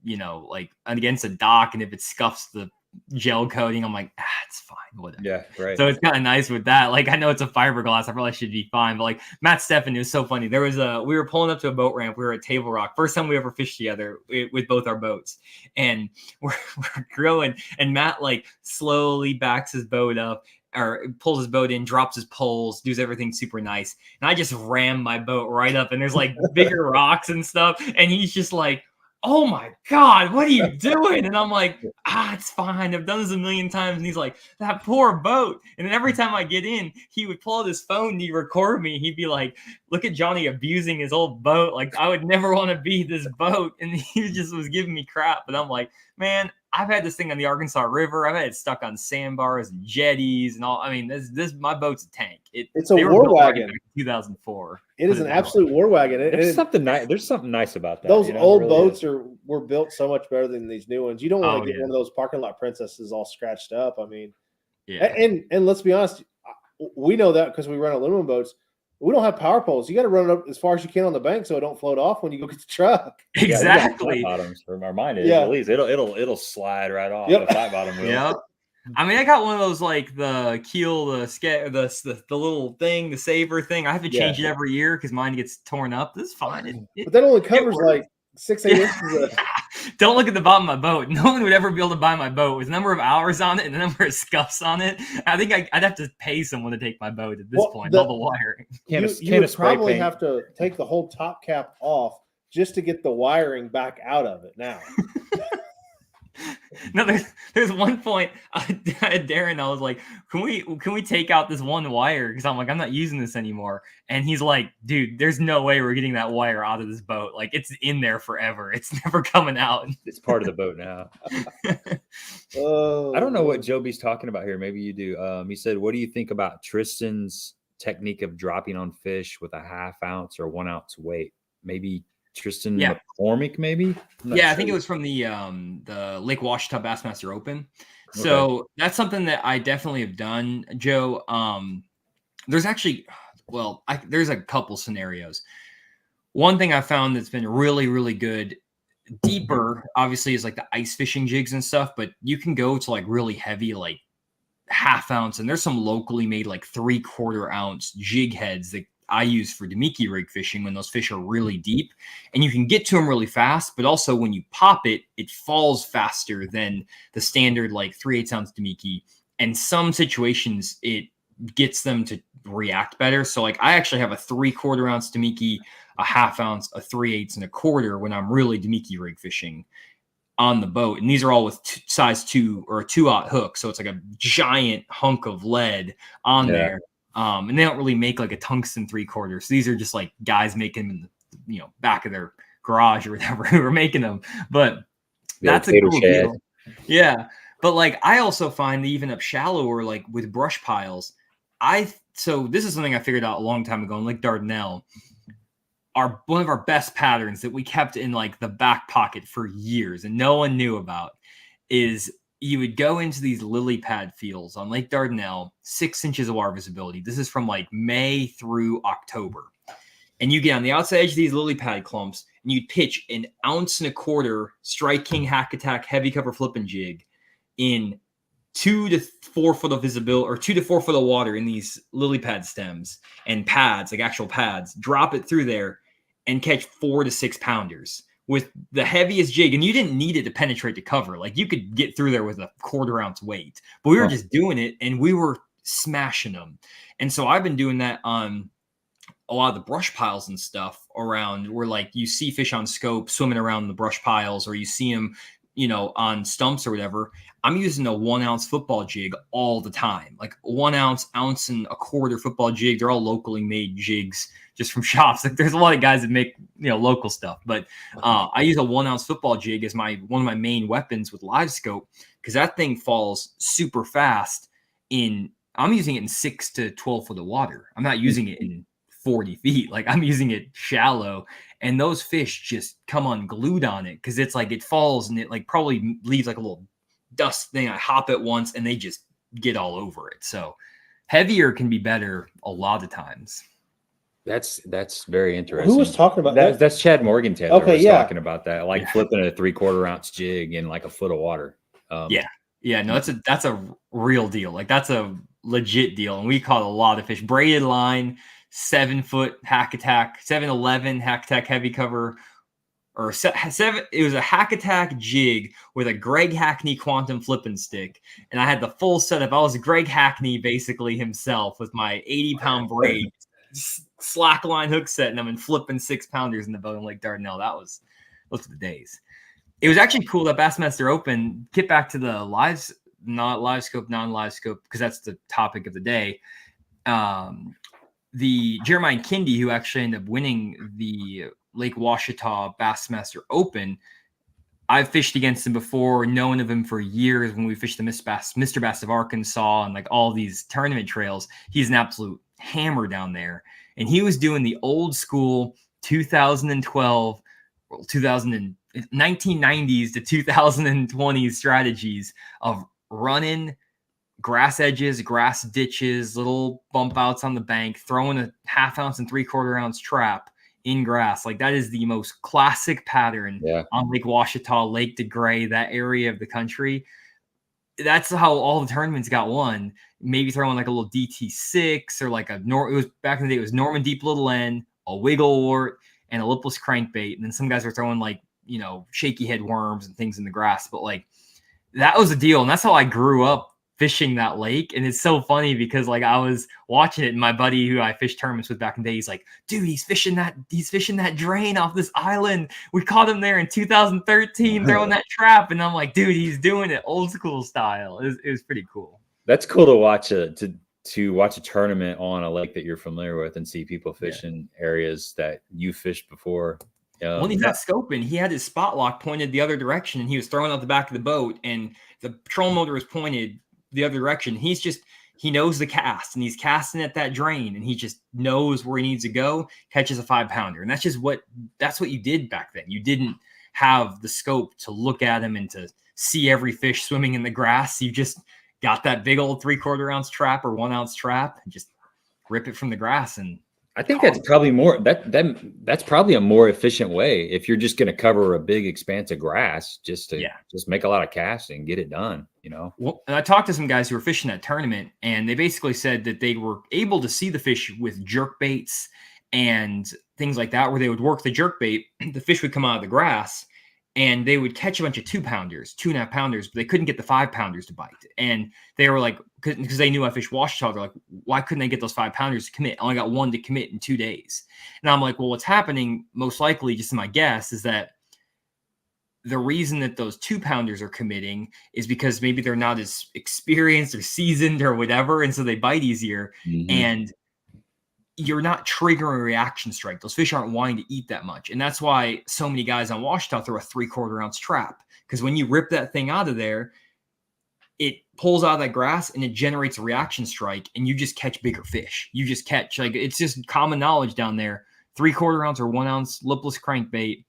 like against a dock. And if it scuffs the gel coating, I'm like, it's fine. Whatever. Yeah, right. So it's kind of nice with that. Like, I know it's a fiberglass. I probably should be fine. But like Matt Steffen, it was so funny. We were pulling up to a boat ramp. We were at Table Rock. First time we ever fished together with both our boats. And we're growing. And Matt like slowly backs his boat up or pulls his boat in, drops his poles, does everything super nice. And I just ram my boat right up. And there's like bigger rocks and stuff. And he's just like, oh my God, what are you doing? And I'm like, it's fine. I've done this a million times. And he's like, that poor boat. And then every time I get in, he would pull out his phone and he'd record me. He'd be like, look at Johnny abusing his old boat. Like, I would never want to be this boat. And he just was giving me crap. But I'm like, man, I've had this thing on the Arkansas River. I've had it stuck on sandbars and jetties and all. I mean, this my boat's a tank. It's a war wagon. 2004. It is an absolute war wagon. There's something nice. There's something nice about that. Those old boats were built so much better than these new ones. You don't want to get one of those parking lot princesses all scratched up. I mean, and let's be honest, we know that because we run aluminum boats. We don't have power poles. You got to run it up as far as you can on the bank so it don't float off when you go get the truck. Exactly. Yeah, bottoms for mine is at least it'll slide right off. Yep. The flat bottom will. Yeah. I mean, I got one of those like the keel, the little thing, the saver thing. I have to change it every year because mine gets torn up. This is fine. But that only covers like 6-8 inches. Don't look at the bottom of my boat. No one would ever be able to buy my boat. With the number of hours on it and the number of scuffs on it, I think I'd have to pay someone to take my boat at this point. All the wiring. You would probably have to take the whole top cap off just to get the wiring back out of it now. No, there's one point Darren, I was like, can we take out this one wire? Because I'm like, I'm not using this anymore. And he's like, dude, there's no way we're getting that wire out of this boat. Like, it's in there forever. It's never coming out. It's part of the boat now. I don't know what Joby's talking about here. Maybe you do. He said, what do you think about Tristan's technique of dropping on fish with a 1/2 ounce or 1 ounce weight? Maybe Tristan McCormick, maybe? I think it was from the Lake Ouachita Bassmaster Open. So that's something that I definitely have done, Joe. There's actually, there's a couple scenarios. One thing I found that's been really, really good, deeper, obviously, is like the ice fishing jigs and stuff, but you can go to like really heavy, like 1/2 ounce, and there's some locally made like 3/4 ounce jig heads that I use for Demiki rig fishing when those fish are really deep, and you can get to them really fast, but also when you pop it, it falls faster than the standard like 3/8 ounce Demiki. And some situations it gets them to react better. So like I actually have a 3/4 ounce Demiki, a 1/2 ounce, a 3/8 and a 1/4 when I'm really Demiki rig fishing on the boat. And these are all with size 2 or a 2/0 hook. So it's like a giant hunk of lead on there. And they don't really make like a tungsten 3/4. So these are just like guys making them in the back of their garage or whatever who are making them. But that's a cool deal. Yeah. But like I also find that even up shallower, like with brush piles, so this is something I figured out a long time ago in Lake Dardanelle. One of our best patterns that we kept in like the back pocket for years and no one knew about is you would go into these lily pad fields on Lake Dardanelle, 6 inches of water visibility. This is from like May through October. And you get on the outside edge of these lily pad clumps and you'd pitch an 1.25 ounce Strike King Hack Attack heavy cover flipping jig in 2 to 4 foot of visibility or 2 to 4 foot of water in these lily pad stems and pads, like actual pads, drop it through there and catch 4 to 6 pounders with the heaviest jig. And you didn't need it to penetrate the cover. Like you could get through there with a 1/4 ounce weight, but we were just doing it and we were smashing them. And so I've been doing that on a lot of the brush piles and stuff around where like you see fish on scope swimming around the brush piles, or you see them, on stumps or whatever. I'm using a 1 ounce football jig all the time, like 1 ounce, 1.25 ounce football jig. They're all locally made jigs just from shops. Like there's a lot of guys that make, local stuff, but I use a 1 ounce football jig as one of my main weapons with LiveScope, because that thing falls super fast I'm using it in 6 to 12 foot of water. I'm not using it in 40 feet. Like I'm using it shallow, and those fish just come unglued on it because it's like it falls and it like probably leaves like a little dust thing. I hop it once and they just get all over it. So Heavier can be better a lot of times. That's very interesting. Who was talking about that? That's Chad Morgan-Taylor. Okay, was yeah. talking about that, like flipping a 3/4 ounce jig in like a foot of water. Yeah, no, that's a real deal. Like that's a legit deal, and we caught a lot of fish. Braided line, 7-foot hack attack, 7-11 hack attack heavy cover, or seven. It was a hack attack jig with a Greg Hackney quantum flipping stick, and I had the full setup. I was Greg Hackney basically himself with my 80-pound braid, slack line hook set, and I'm flipping 6-pounders in the boat in Lake Dardanelle. Those were the days. It was actually cool that Bassmaster Open, get back to the LiveScope, non-LiveScope, because that's the topic of the day. The Jeremiah Kindy, who actually ended up winning the Lake Ouachita Bassmaster Open, I've fished against him before, known of him for years when we fished the Mr. Bass of Arkansas and like all these tournament trails. He's an absolute hammer down there. And he was doing the old school 2012, 1990s to 2020s strategies of running grass edges, grass ditches, little bump outs on the bank, throwing a 1/2 ounce and 3/4 ounce trap in grass. Like that is the most classic pattern on Lake Ouachita, Lake DeGray, that area of the country. That's how all the tournaments got won. Maybe throwing like a little DT6 or like it was back in the day, it was Norman Deep Little N, a Wigglewort, and a lipless crankbait. And then some guys were throwing like, shaky head worms and things in the grass. But like that was a deal. And that's how I grew up fishing that lake. And it's so funny because like I was watching it, and my buddy who I fished tournaments with back in the day, he's like, dude, he's fishing that drain off this island. We caught him there in 2013 throwing that trap. And I'm like, dude, he's doing it old school style. It was pretty cool. That's cool to watch to watch a tournament on a lake that you're familiar with and see people fishing areas that you fished before. When he's not scoping, he had his spot lock pointed the other direction, and he was throwing out the back of the boat, and the trolling motor was pointed the other direction. He knows the cast, and he's casting at that drain, and he just knows where he needs to go, catches a 5-pounder. And that's what you did back then. You didn't have the scope to look at him and to see every fish swimming in the grass. You just got that big old 3/4 ounce trap or 1 ounce trap and just rip it from the grass. And I think that's probably that's probably a more efficient way if you're just going to cover a big expanse of grass just make a lot of casts and get it done, Well, and I talked to some guys who were fishing that tournament, and they basically said that they were able to see the fish with jerk baits and things like that, where they would work the jerk bait, the fish would come out of the grass, and they would catch a bunch of 2-pounders, 2.5 pounders, but they couldn't get the 5-pounders to bite. And they were like, because they knew I fished Ouachita, they're like, why couldn't they get those 5-pounders to commit? I only got one to commit in 2 days. And I'm like, well, what's happening most likely, just in my guess, is that the reason that those 2-pounders are committing is because maybe they're not as experienced or seasoned or whatever. And so they bite easier. Mm-hmm. And you're not triggering a reaction strike. Those fish aren't wanting to eat that much. And that's why so many guys on Ouachita throw a 3/4 ounce trap. Because when you rip that thing out of there, it pulls out of that grass and it generates a reaction strike, and you just catch bigger fish. You just catch, like, it's just common knowledge down there. 3/4 ounce or 1 ounce lipless crankbait,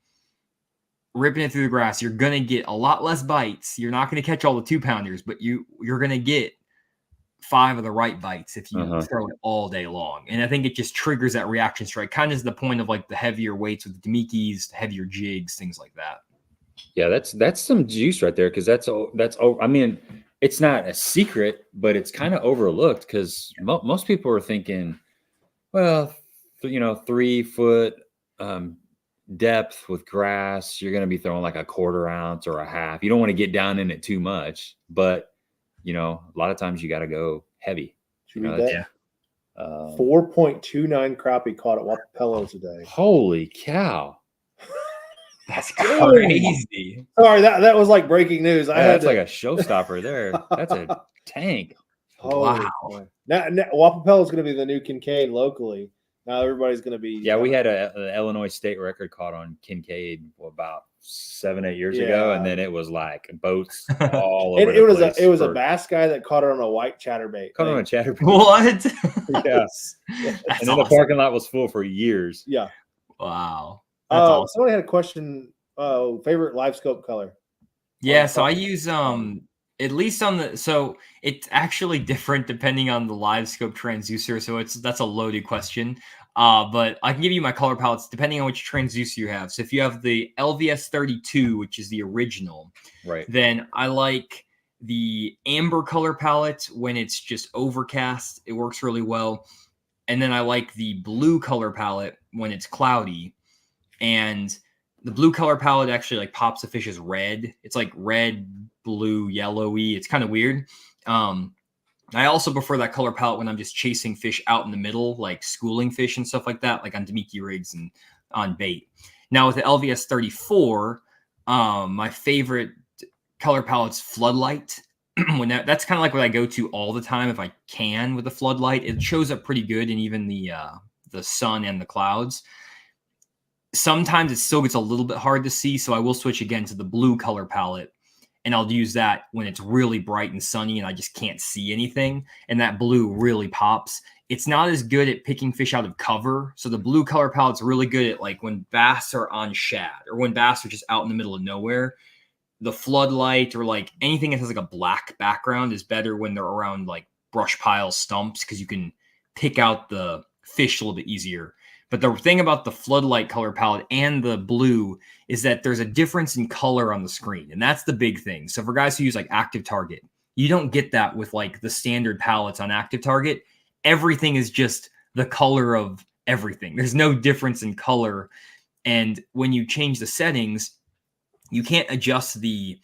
ripping it through the grass, you're going to get a lot less bites. You're not going to catch all the 2-pounders, but you're going to get 5 of the right bites if you throw it all day long. And I think it just triggers that reaction strike. Kind of is the point of like the heavier weights with the Demikis, heavier jigs, things like that. Yeah, that's some juice right there, because that's I mean, it's not a secret, but it's kind of overlooked, because most people are thinking, well, 3-foot depth with grass, you're going to be throwing like a 1/4 ounce or a 1/2. You don't want to get down in it too much, but a lot of times you got to go heavy. 4.29 crappie caught at Wapapello today. Holy cow. That's crazy. Sorry, that was like breaking news. That's like a showstopper there. That's a tank. Wow. Now Wapapello is going to be the new Kincaid locally. Now everybody's going to be. Yeah, we had an Illinois state record caught on Kincaid about 7-8 years ago, and then it was like boats all over. It was a bass guy that caught it on a white chatterbait. Caught it on a chatterbait. What? Yes. And then awesome. The parking lot was full for years. Yeah. Wow. Awesome. Somebody had a question. Favorite LiveScope color? Yeah, so I use At least on the, so it's actually different depending on the LiveScope transducer. So that's a loaded question. But I can give you my color palettes depending on which transducer you have. So if you have the LVS 32, which is the original, right, then I like the amber color palette when it's just overcast. It works really well. And then I like the blue color palette when it's cloudy. And the blue color palette actually like pops the fish as red. It's like red, blue, yellowy. It's kind of weird. I also prefer that color palette when I'm just chasing fish out in the middle, like schooling fish and stuff like that, like on Demiki rigs and on bait. Now with the LVS 34, my favorite color palette's floodlight. When that's kind of like what I go to all the time if I can with the floodlight. It shows up pretty good in even the sun and the clouds. Sometimes it still gets a little bit hard to see, so I will switch again to the blue color palette, and I'll use that when it's really bright and sunny and I just can't see anything, and that blue really pops. It's not as good at picking fish out of cover, so the blue color palette's really good at like when bass are on shad or when bass are just out in the middle of nowhere. The floodlight or like anything that has like a black background is better when they're around like brush piles, stumps, because you can pick out the fish a little bit easier. But the thing about the floodlight color palette and the blue is that there's a difference in color on the screen. And that's the big thing. So for guys who use like Active Target, you don't get that with like the standard palettes on Active Target. Everything is just the color of everything. There's no difference in color. And when you change the settings, you can't adjust the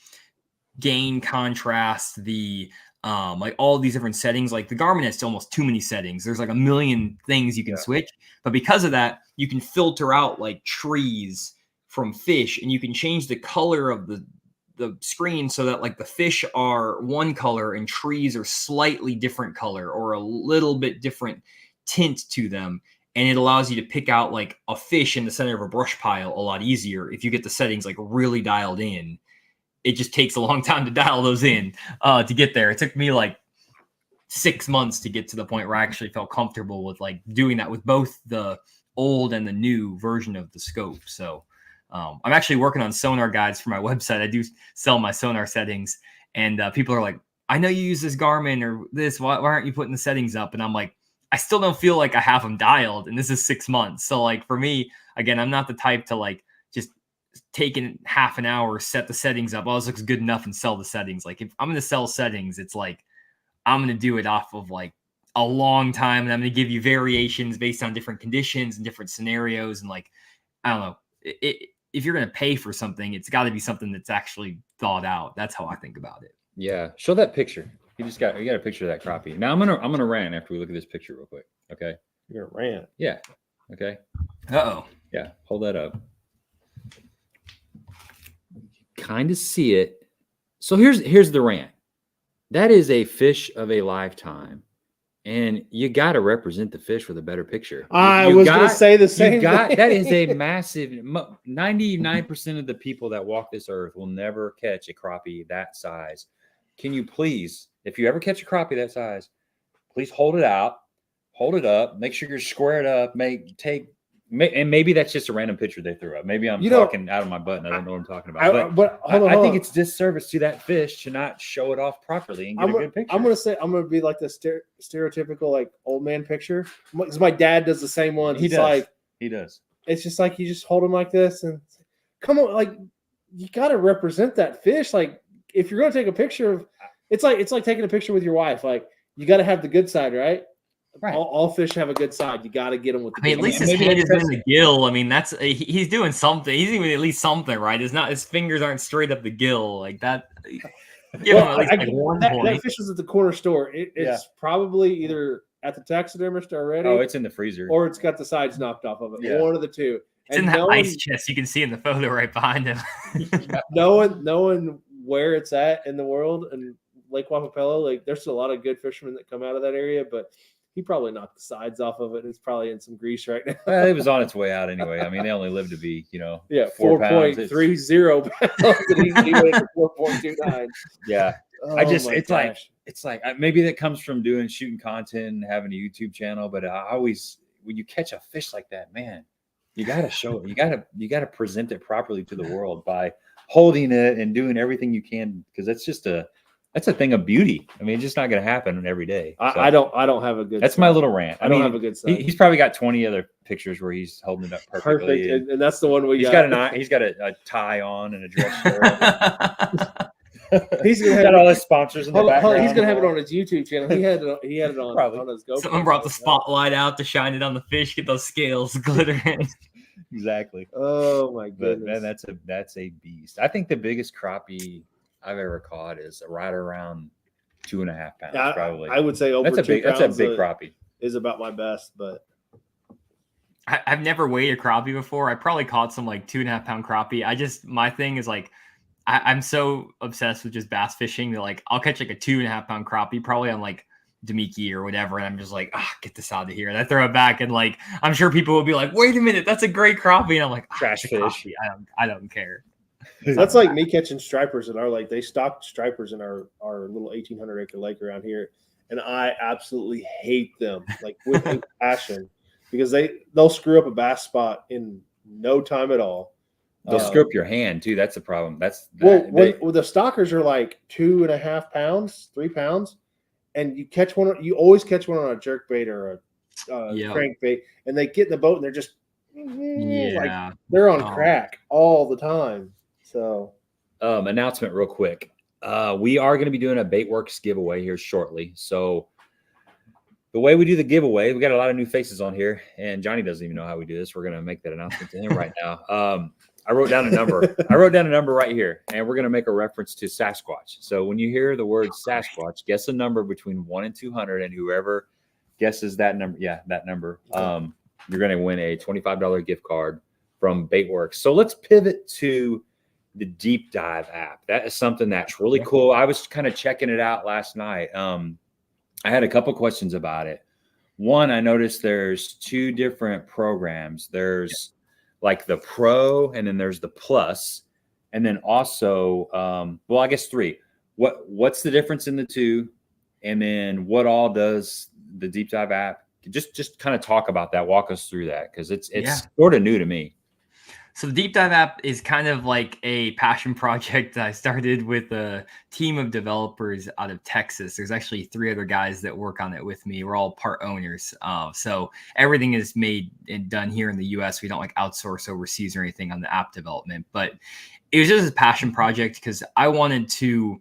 gain, contrast, the like all these different settings. Like the Garmin has almost too many settings. There's like a million things you can switch. But because of that, you can filter out like trees from fish, and you can change the color of the screen so that like the fish are one color and trees are slightly different color or a little bit different tint to them. And it allows you to pick out like a fish in the center of a brush pile a lot easier if you get the settings like really dialed in. It just takes a long time to dial those in to get there. It took me like 6 months to get to the point where I actually felt comfortable with like doing that with both the old and the new version of the scope. So I'm actually working on Sonar guides for my website. I do sell my Sonar settings, and people are like, I know you use this Garmin or this. Why aren't you putting the settings up? And I'm like, I still don't feel like I have them dialed, and this is 6 months. So like for me, again, I'm not the type to like just taking half an hour, set the settings up. Oh, this looks good enough and sell the settings. Like if I'm going to sell settings, it's like, I'm going to do it off of like a long time. And I'm going to give you variations based on different conditions and different scenarios. And like, I don't know, if you're going to pay for something, it's got to be something that's actually thought out. That's how I think about it. Yeah. Show that picture. You got a picture of that crappie. Now I'm going to rant after we look at this picture real quick. Okay. You're going to rant. Yeah. Okay. Uh-oh. Yeah. Hold that up. Kind of see it. So here's the rant. That is a fish of a lifetime, and you got to represent the fish with a better picture. I was going to say the same thing. That is a massive. 99% of the people that walk this earth will never catch a crappie that size. Can you please, if you ever catch a crappie that size, please hold it out, hold it up, make sure you're squared up, and maybe that's just a random picture they threw up. Maybe I'm talking out of my butt and I don't know what I'm talking about. But I think it's disservice to that fish to not show it off properly and get a good picture. I'm going to be like the stereotypical like old man picture. Because my dad does the same one. He does. It's just like you just hold him like this and come on, like you got to represent that fish. Like if you're going to take a picture of, it's like taking a picture with your wife. Like you got to have the good side, right? Right. All fish have a good side. You got to get them with the at least his hand is in the gill. I mean, that's he's doing something. He's doing at least something, right? It's not his fingers aren't straight up the gill like that. Give him at least like one point. That fish was at the corner store. It's probably either at the taxidermist already. Oh, it's in the freezer, or it's got the sides knocked off of it. Yeah. One of the two. It's in that ice chest. You can see in the photo right behind him. knowing where it's at in the world and Lake Wapapello, like there's a lot of good fishermen that come out of that area, but he probably knocked the sides ooff of it. It's probably in some grease right now. Well, it was on its way out anyway. I mean, they only live to be, 4.30 pounds. And he went to 4.29. Yeah. It's like maybe that comes from shooting content and having a YouTube channel. But I always, when you catch a fish like that, man, you got to show it. You got to present it properly to the world by holding it and doing everything you can, because that's just a That's a thing of beauty. I mean, it's just not going to happen every day. I don't have a good. That's side. my little rant. I don't have a good side. He's probably got 20 other pictures where he's holding it up perfectly. Perfect, and that's the one He's got a tie on and a dress shirt. He's got all his sponsors in the background. He's gonna have it on his YouTube channel. He had it on, Probably. on his GoPro. Someone brought the spotlight out to shine it on the fish, get those scales glittering. Exactly. Oh my But goodness, man, that's a beast. I think the biggest crappie I've ever caught is right around 2.5 pounds. Probably. I would say over that's a big crappie. Is about my best, but I've never weighed a crappie before. I probably caught some like 2.5 pound crappie. My thing is like, I'm so obsessed with just bass fishing that like I'll catch like a 2.5 pound crappie probably on like Demiki or whatever, and I'm just like, get this out of here. And I throw it back, and like I'm sure people will be like, "Wait a minute, that's a great crappie," and I'm like, trash fish. Crappie. I don't care. That's like me catching stripers in our lake. They stocked stripers in our little 1,800 acre lake around here, and I absolutely hate them like with a passion because they'll screw up a bass spot in no time at all. They'll screw up your hand too. That's the problem. Well, the stockers are like 2.5 pounds, 3 pounds, and you catch one. You always catch one on a jerkbait or a crankbait, and they get in the boat and they're just like they're on crack all the time. So, announcement real quick. We are going to be doing a Baitworks giveaway here shortly. So the way we do the giveaway, we got a lot of new faces on here, and Johnny doesn't even know how we do this. We're going to make that announcement to him right now. I wrote down a number. I wrote down a number right here, and we're going to make a reference to Sasquatch. So when you hear the word Sasquatch, guess a number between 1 and 200, and whoever guesses that number, you're going to win a $25 gift card from Baitworks. So let's pivot to the Deep Dive app. That is something that's really cool. I was kind of checking it out last night. I had a couple questions about it. One, I noticed there's 2 different programs. There's like the Pro, and then there's the Plus, and then also, I guess 3. What's the difference in the 2? And then what all does the Deep Dive app? Just kind of talk about that. Walk us through that, because it's sort of new to me. So the Deep Dive app is kind of like a passion project that I started with a team of developers out of Texas. There's actually 3 other guys that work on it with me. We're all part owners. So everything is made and done here in the US. We don't like outsource overseas or anything on the app development, but it was just a passion project because I wanted to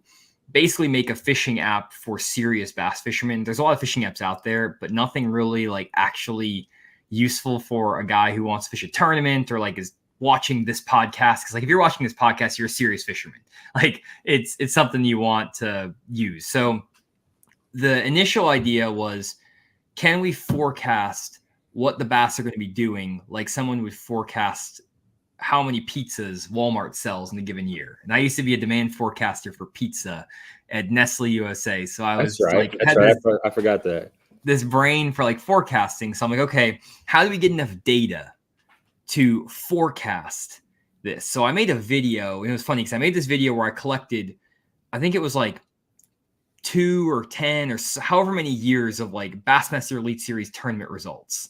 basically make a fishing app for serious bass fishermen. There's a lot of fishing apps out there, but nothing really like actually useful for a guy who wants to fish a tournament or like is watching this podcast. Because like if you're watching this podcast, you're a serious fisherman. Like it's something you want to use. So the initial idea was, can we forecast what the bass are going to be doing? Like someone would forecast how many pizzas Walmart sells in a given year. And I used to be a demand forecaster for pizza at Nestle USA. So I was I forgot that. This brain for like forecasting. So I'm like, okay, how do we get enough data to forecast this? So I made a video, and it was funny because I made this video where I collected, I think it was like 2 or 10 or however many years of like Bassmaster Elite Series tournament results.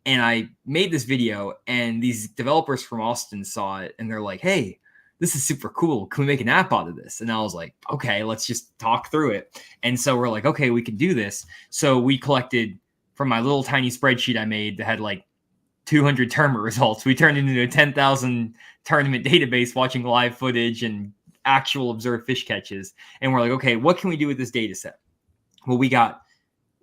And I made this video, and these developers from Austin saw it, and they're like, hey, this is super cool. Can we make an app out of this? And I was like, okay, let's just talk through it. And so we're like, okay, we can do this. So we collected from my little tiny spreadsheet I made that had like 200 tournament results. We turned it into a 10,000 tournament database watching live footage and actual observed fish catches. And we're like, okay, what can we do with this data set? Well, we got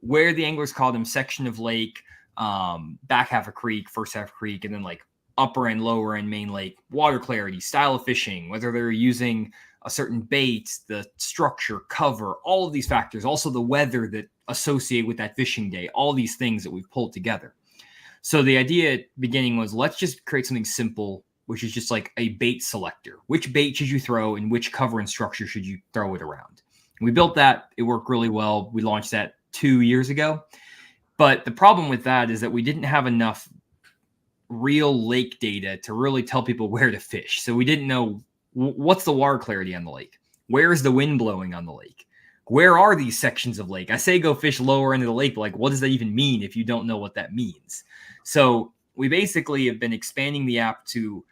where the anglers call them section of lake, back half of creek, first half of creek, and then like upper and lower and main lake, water clarity, style of fishing, whether they're using a certain bait, the structure, cover, all of these factors, also the weather that associate with that fishing day, all these things that we've pulled together. So the idea at the beginning was, let's just create something simple, which is just like a bait selector. Which bait should you throw and which cover and structure should you throw it around? We built that. It worked really well. We launched that 2 years ago. But the problem with that is that we didn't have enough real lake data to really tell people where to fish. So we didn't know what's the water clarity on the lake? Where is the wind blowing on the lake? Where are these sections of lake? I say go fish lower into the lake, but like, what does that even mean if you don't know what that means? So we basically have been expanding the app to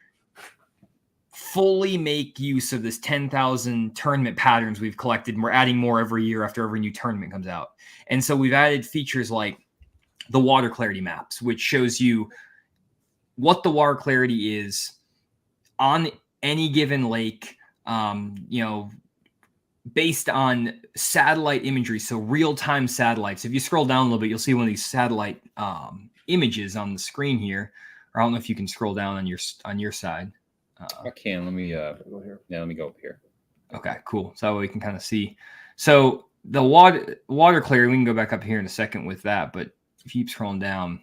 fully make use of this 10,000 tournament patterns we've collected, and we're adding more every year after every new tournament comes out. And so we've added features like the water clarity maps, which shows you what the water clarity is on any given lake, based on satellite imagery. So real-time satellites. If you scroll down a little bit, you'll see one of these satellite images on the screen here. Or I don't know if you can scroll down on your side. I can. Let me go here. Yeah, let me go up here. Okay, cool. So that way we can kind of see. So the water clarity, we can go back up here in a second with that, but if you keep scrolling down.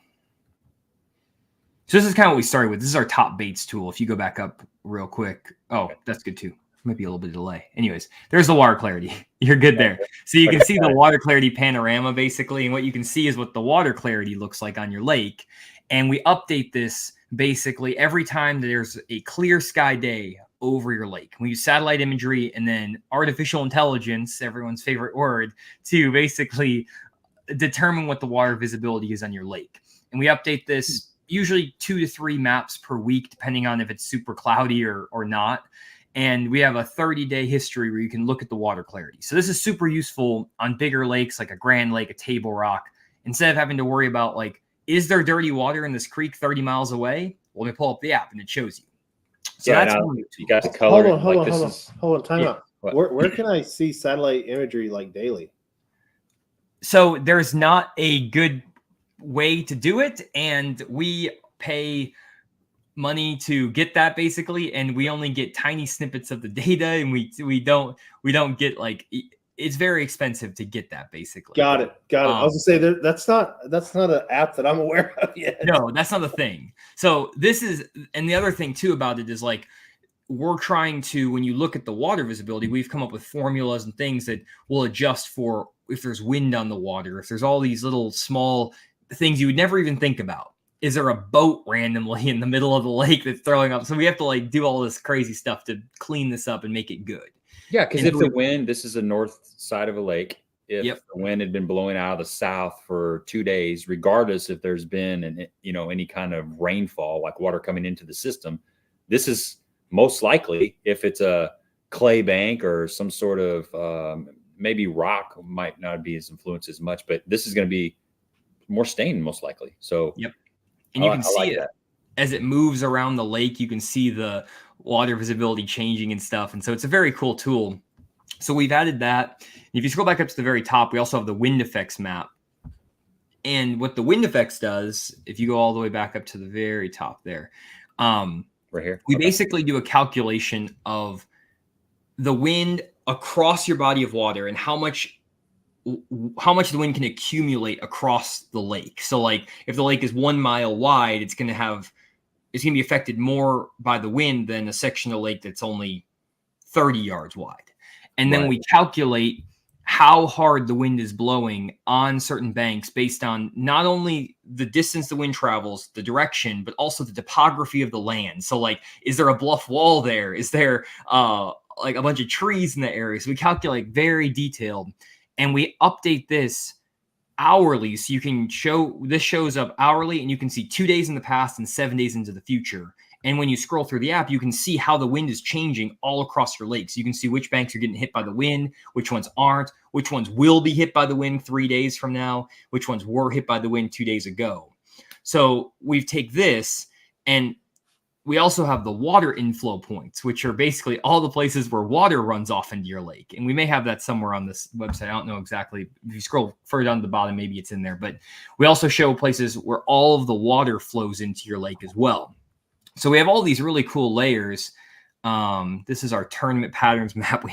So this is kind of what we started with. This is our top baits tool. If you go back up real quick. Oh, that's good too. Might be a little bit of delay. Anyways, there's the water clarity. You're good there. So you can see the water clarity panorama basically, and what you can see is what the water clarity looks like on your lake. And we update this basically every time there's a clear sky day over your lake. We use satellite imagery and then artificial intelligence, everyone's favorite word, to basically determine what the water visibility is on your lake. And we update this usually 2 to 3 maps per week, depending on if it's super cloudy or not. And we have a 30-day history where you can look at the water clarity. So this is super useful on bigger lakes like a Grand Lake, a Table Rock. Instead of having to worry about like, is there dirty water in this creek 30 miles away? Well, we pull up the app and it shows you. So yeah, that's you got the color. Hold on. Time out. Where can I see satellite imagery like daily? So there's not a good way to do it, and we pay money to get that basically, and we only get tiny snippets of the data, and we don't get like. It's very expensive to get that basically. Got it. I was gonna say that's not an app that I'm aware of yet. No, that's not the thing. So this is, and the other thing too about it is like, we're trying to, when you look at the water visibility, we've come up with formulas and things that will adjust for if there's wind on the water, if there's all these little small things you would never even think about. Is there a boat randomly in the middle of the lake that's throwing up? So we have to like do all this crazy stuff to clean this up and make it good. Yeah, because if the wind, this is the north side of a lake. If the wind had been blowing out of the south for 2 days, regardless if there's been any kind of rainfall, like water coming into the system, this is most likely, if it's a clay bank or some sort of maybe rock, might not be as influenced as much, but this is going to be more stained most likely. So and you can see it as it moves around the lake. You can see the water visibility changing and stuff. And so it's a very cool tool. So we've added that. And if you scroll back up to the very top, we also have the wind effects map. And what the wind effects does, if you go all the way back up to the very top there, right here, we basically do a calculation of the wind across your body of water and how much the wind can accumulate across the lake. So like if the lake is 1 mile wide, it's going to be affected more by the wind than a section of lake that's only 30 yards wide. And then we calculate how hard the wind is blowing on certain banks based on not only the distance the wind travels, the direction, but also the topography of the land. So like, is there a bluff wall there? Is there like a bunch of trees in the area? So we calculate very detailed, and we update this hourly. So you can this shows up hourly, and you can see 2 days in the past and 7 days into the future. And when you scroll through the app, you can see how the wind is changing all across your lakes. You can see which banks are getting hit by the wind, which ones aren't, which ones will be hit by the wind 3 days from now, which ones were hit by the wind 2 days ago. So we take this, and we also have the water inflow points, which are basically all the places where water runs off into your lake. And we may have that somewhere on this website. I don't know exactly. If you scroll further down to the bottom, maybe it's in there. But we also show places where all of the water flows into your lake as well. So we have all these really cool layers. This is our tournament patterns map.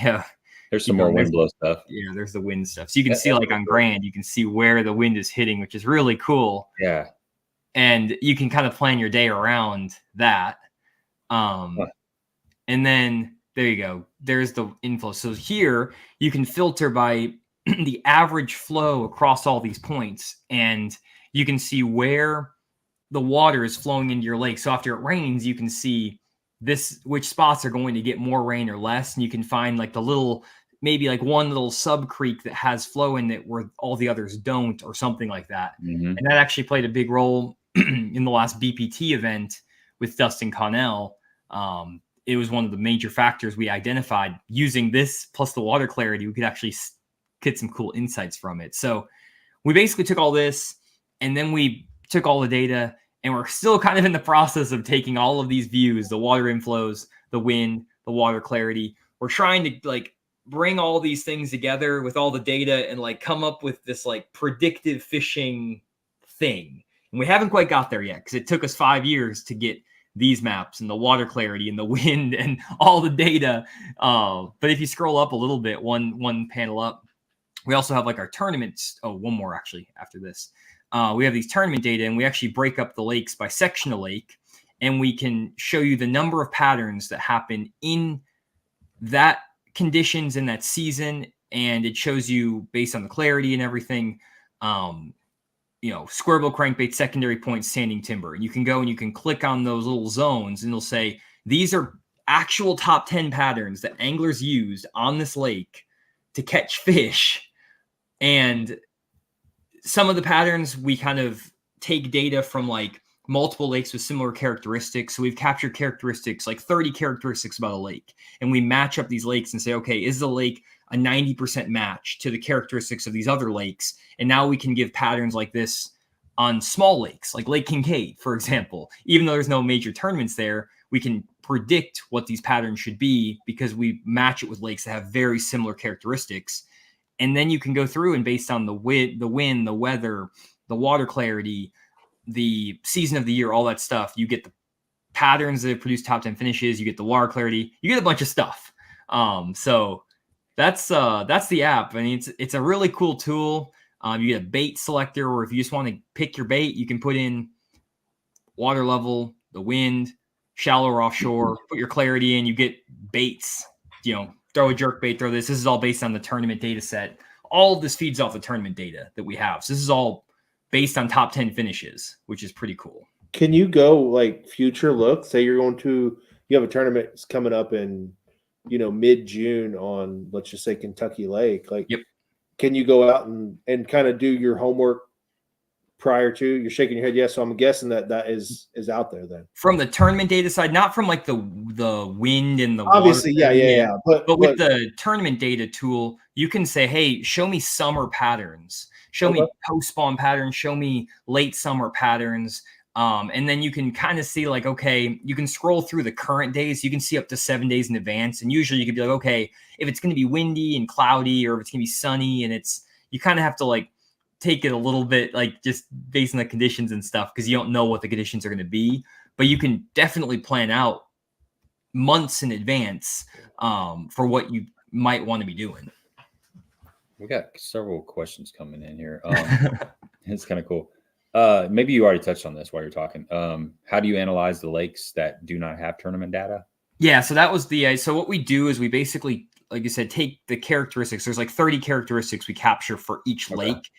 There's some more wind blow stuff. Yeah, there's the wind stuff. So you can see like on Grand, you can see where the wind is hitting, which is really cool. Yeah. And you can kind of plan your day around that. And then there you go. There's the inflow. So here you can filter by the average flow across all these points, and you can see where the water is flowing into your lake. So after it rains, you can see which spots are going to get more rain or less. And you can find like maybe like one little sub creek that has flow in it where all the others don't, or something like that. Mm-hmm. And that actually played a big role in the last BPT event with Dustin Connell. it was one of the major factors we identified. Using this plus the water clarity, we could actually get some cool insights from it. So we basically took all this, and then we took all the data, and we're still kind of in the process of taking all of these views, the water inflows, the wind, the water clarity. We're trying to like bring all these things together with all the data and like come up with this like predictive fishing thing. And we haven't quite got there yet because it took us 5 years to get these maps and the water clarity and the wind and all the data. But if you scroll up a little bit, one panel up, we also have like our tournaments. Oh, one more actually after this. We have these tournament data, and we actually break up the lakes by section of lake, and we can show you the number of patterns that happen in that conditions in that season. And it shows you based on the clarity and everything, squarebill crankbait, secondary points, standing timber. And you can go and you can click on those little zones, and it'll say, these are actual top 10 patterns that anglers used on this lake to catch fish. And some of the patterns, we kind of take data from like multiple lakes with similar characteristics. So we've captured characteristics, like 30 characteristics about a lake. And we match up these lakes and say, okay, is the lake a 90% match to the characteristics of these other lakes? And now we can give patterns like this on small lakes, like Lake Kincaid, for example. Even though there's no major tournaments there, we can predict what these patterns should be because we match it with lakes that have very similar characteristics. And then you can go through and based on the wind, the weather, the water clarity, the season of the year, all that stuff, you get the patterns that produce top 10 finishes, you get the water clarity, you get a bunch of stuff. So that's the app. I mean, it's a really cool tool. You get a bait selector, or if you just want to pick your bait, you can put in water level, the wind, shallow or offshore, put your clarity in, you get baits, throw a jerk bait, throw this. This is all based on the tournament data set. All of this feeds off the tournament data that we have. So this is all based on top 10 finishes, which is pretty cool. Can you go like future look? Say you have a tournament that's coming up in, mid-June on, let's just say, Kentucky Lake. Like, yep. Can you go out and kind of do your homework prior to? You're shaking your head yes, so I'm guessing that is out there then. From the tournament data side, not from like the wind and the obviously water. Yeah. But with the tournament data tool, you can say, hey, show me summer patterns, show me post-spawn patterns, show me late summer patterns. And then you can kind of see like, okay, you can scroll through the current days. You can see up to 7 days in advance. And usually you could be like, okay, if it's going to be windy and cloudy, or if it's going to be sunny, and you kind of have to like take it a little bit, like just based on the conditions and stuff, because you don't know what the conditions are going to be, but you can definitely plan out months in advance for what you might want to be doing. We got several questions coming in here. It's kind of cool. Maybe you already touched on this while you're talking. How do you analyze the lakes that do not have tournament data? Yeah, so that was so what we do is we basically, like you said, take the characteristics. There's like 30 characteristics we capture for each lake.